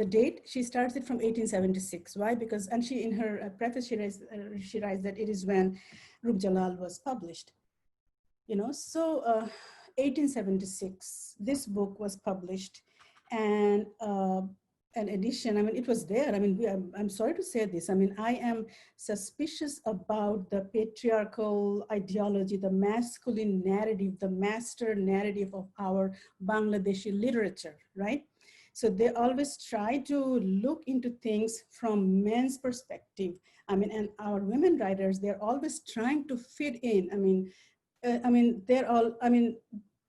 the date, she starts it from 1876. Why? Because, and she, in her preface, she writes that it is when Rupjalal was published. You know, so 1876, this book was published, and an edition, I mean, it was there. I mean, I'm sorry to say this. I mean, I am suspicious about the patriarchal ideology, the masculine narrative, the master narrative of our Bangladeshi literature, right? So they always try to look into things from men's perspective. I mean, and our women writers, they're always trying to fit in. They're all,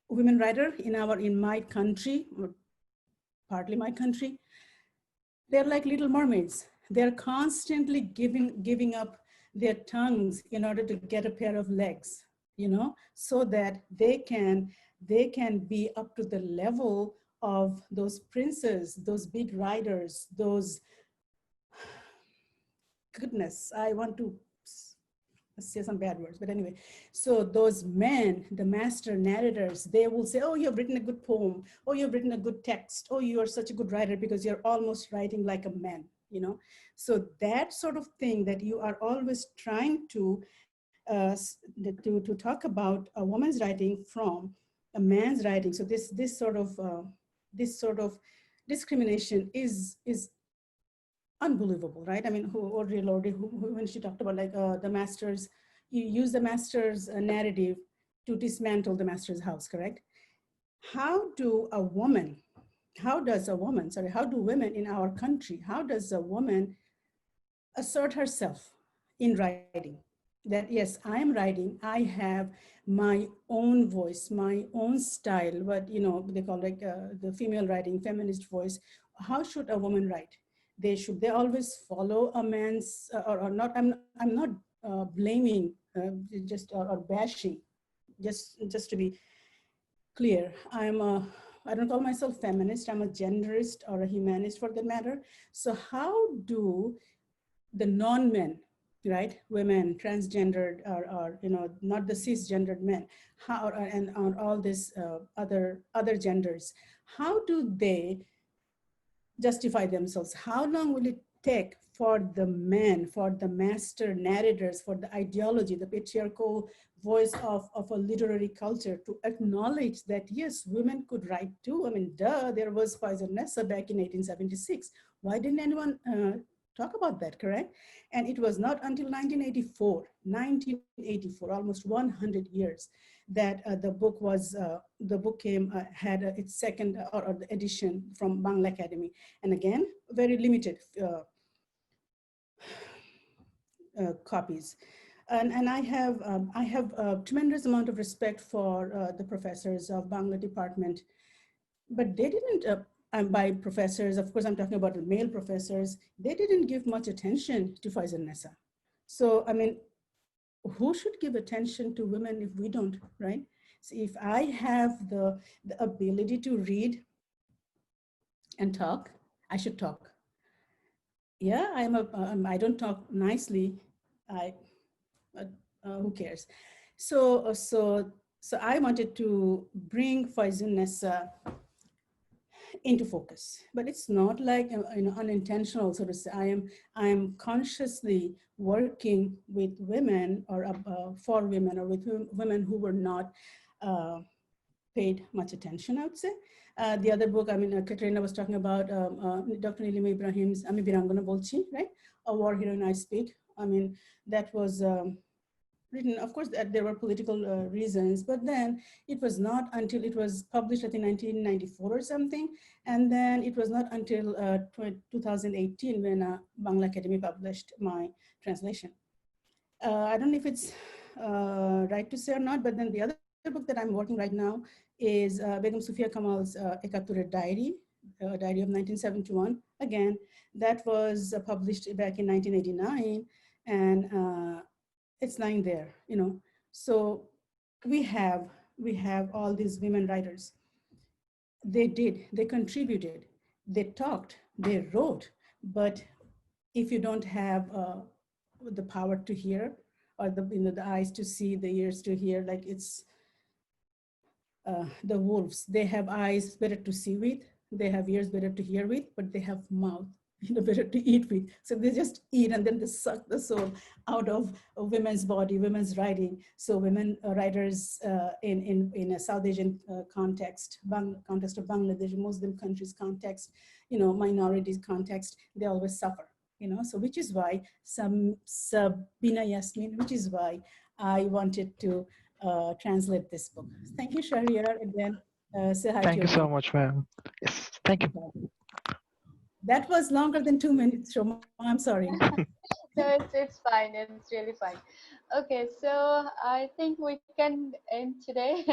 women writer in my country, or partly my country, they're like little mermaids. They're constantly giving up their tongues in order to get a pair of legs, you know, so that they can be up to the level of those princes, those big writers, those, goodness, I want to say some bad words, but anyway, so those men, the master narrators, they will say, oh, you've written a good poem, oh, you've written a good text, oh, you are such a good writer because you're almost writing like a man, you know. So that sort of thing that you are always trying to talk about a woman's writing from a man's writing. So this sort of discrimination is unbelievable, right? I mean, Audre Lorde, when she talked about like the masters, you use the master's narrative to dismantle the master's house, correct? How do women in our country, how does a woman assert herself in writing? That yes, I am writing, I have my own voice, my own style, what, you know, they call like the female writing, feminist voice. How should a woman write? They always follow a man's or not. I'm not blaming or bashing, just to be clear. I don't call myself feminist. I'm a genderist or a humanist for that matter. So how do the non-men, right, women, transgendered, or you know, not the cisgendered men, and all these other genders, how do they justify themselves? How long will it tech for the men, for the master narrators, for the ideology, the patriarchal voice of a literary culture to acknowledge that, yes, women could write too. I mean, duh, there was Faizunnesa back in 1876. Why didn't anyone talk about that, correct? And it was not until 1984, almost 100 years, that the book came, had its second or the edition from Bangla Academy. And again, very limited copies. And I have a tremendous amount of respect for the professors of Bangla department, but they didn't, by professors, of course, I'm talking about the male professors, they didn't give much attention to Faizunnesa. So, I mean, who should give attention to women if we don't, right? So if I have the ability to read and talk, I should talk. Yeah, I don't talk nicely. Who cares? So I wanted to bring Faizunnesa into focus, but it's not like unintentional, so to say. I am consciously working with women or for women or with women who were not paid much attention, I would say. The other book, I mean, Katrina was talking about Dr. Nilima Ibrahim's Ami Birangana Bolchi, right? A War Heroine I Speak. I mean, that was written, of course, that there were political reasons, but then it was not until it was published, I think 1994 or something, and then it was not until 2018 when Bangla Academy published my translation. I don't know if it's right to say or not, but then the other book that I'm working right now is Begum Sufia Kamal's Ekatturer Diary, Diary of 1971. Again, that was published back in 1989, and it's lying there, you know. So we have all these women writers. They contributed, they talked, they wrote, but if you don't have the power to hear, or the eyes to see, the ears to hear, like it's the wolves, they have eyes better to see with, they have ears better to hear with, but they have mouth better to eat with. So they just eat and then they suck the soul out of a women's body, women's writing. So women writers in a South Asian context of Bangladesh, Muslim countries context, minorities context, they always suffer. So which is why Sabina Yasmin, which is why I wanted to translate this book. Thank you, Shahriar, and then say hi to Thank you so everyone. much, ma'am. Yes, thank you. That was longer than 2 minutes, Shoma. I'm sorry. No, it's fine. It's really fine. Okay, so I think we can end today.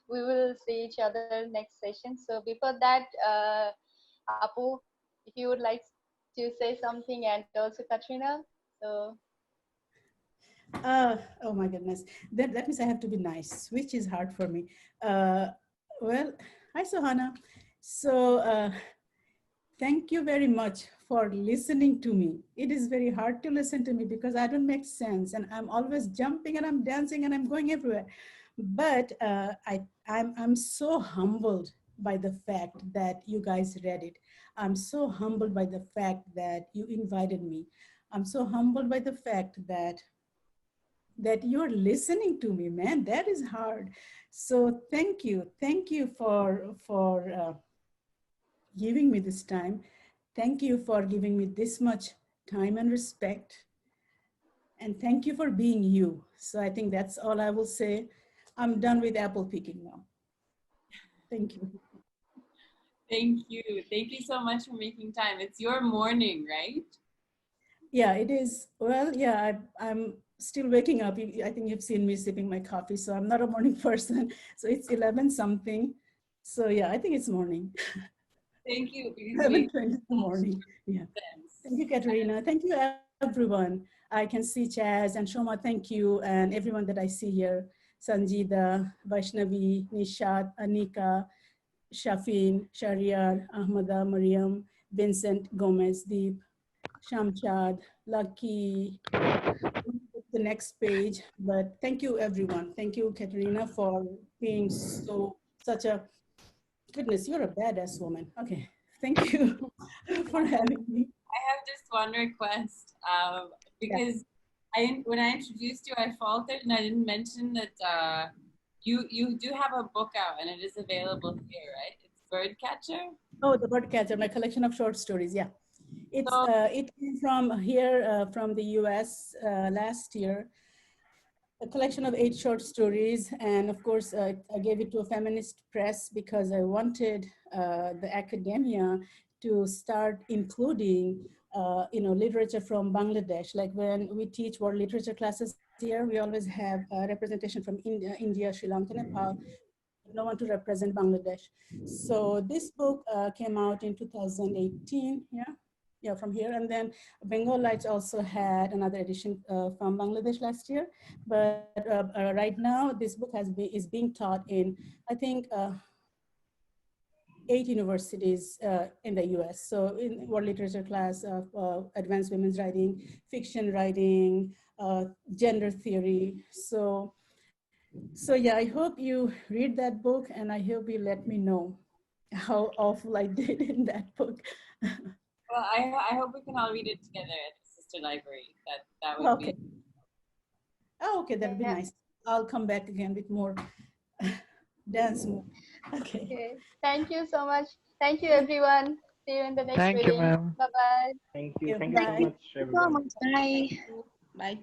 We will see each other next session. So before that, Apu, if you would like to say something, and also Katrina. So. Oh my goodness. That means I have to be nice, which is hard for me. Well, hi, Sohana. So thank you very much for listening to me. It is very hard to listen to me because I don't make sense, and I'm always jumping and I'm dancing and I'm going everywhere. But I'm so humbled by the fact that you guys read it. I'm so humbled by the fact that you invited me. I'm so humbled by the fact that you're listening to me, man. That is hard. So thank you for giving me this time. Thank you for giving me this much time and respect. And thank you for being you. So I think that's all I will say. I'm done with apple picking now. Thank you. Thank you. Thank you so much for making time. It's your morning, right? Yeah, it is. Well, yeah, I'm still waking up. I think you've seen me sipping my coffee, so I'm not a morning person. So it's 11 something. So yeah, I think it's morning. Thank you. 11:20 in the morning. Yeah. Thank you, Katerina. Thank you, everyone. I can see Chaz and Shoma. Thank you, and everyone that I see here: Sanjida, Vaishnavi, Nishat, Anika, Shafin, Shariar, Ahmada, Mariam, Vincent, Gomez, Deep, Shamchad, Lucky, the next page. But thank you, everyone. Thank you, Katerina, for being such a, goodness, you're a badass woman. Okay, thank you for having me. I have just one request. Because when I introduced you, I faltered and I didn't mention that you do have a book out and it is available here, right? It's Birdcatcher. Oh, the Birdcatcher, my collection of short stories. Yeah, it's So, it came from here from the U.S. Last year. A collection of 8 short stories, and of course, I gave it to a feminist press because I wanted the academia to start including, literature from Bangladesh. Like when we teach world literature classes here, we always have representation from India, Sri Lanka, Nepal. No one to represent Bangladesh. So this book came out in 2018. Yeah, from here. And then Bengal Lights also had another edition from Bangladesh last year. But right now, this book is being taught in, I think, 8 universities in the US. So in world literature class, advanced women's writing, fiction writing, gender theory. So yeah, I hope you read that book, and I hope you let me know how awful I did in that book. well, I hope we can all read it together at the sister library. That would Okay. be. Oh, okay, that'd be nice. I'll come back again with more dance move. Okay. Thank you so much. Thank you, everyone. See you in the next Thank you, reading. ma'am. Bye-bye. Thank you. Yeah, Thank you bye. so much, So everyone. much. Bye. Bye.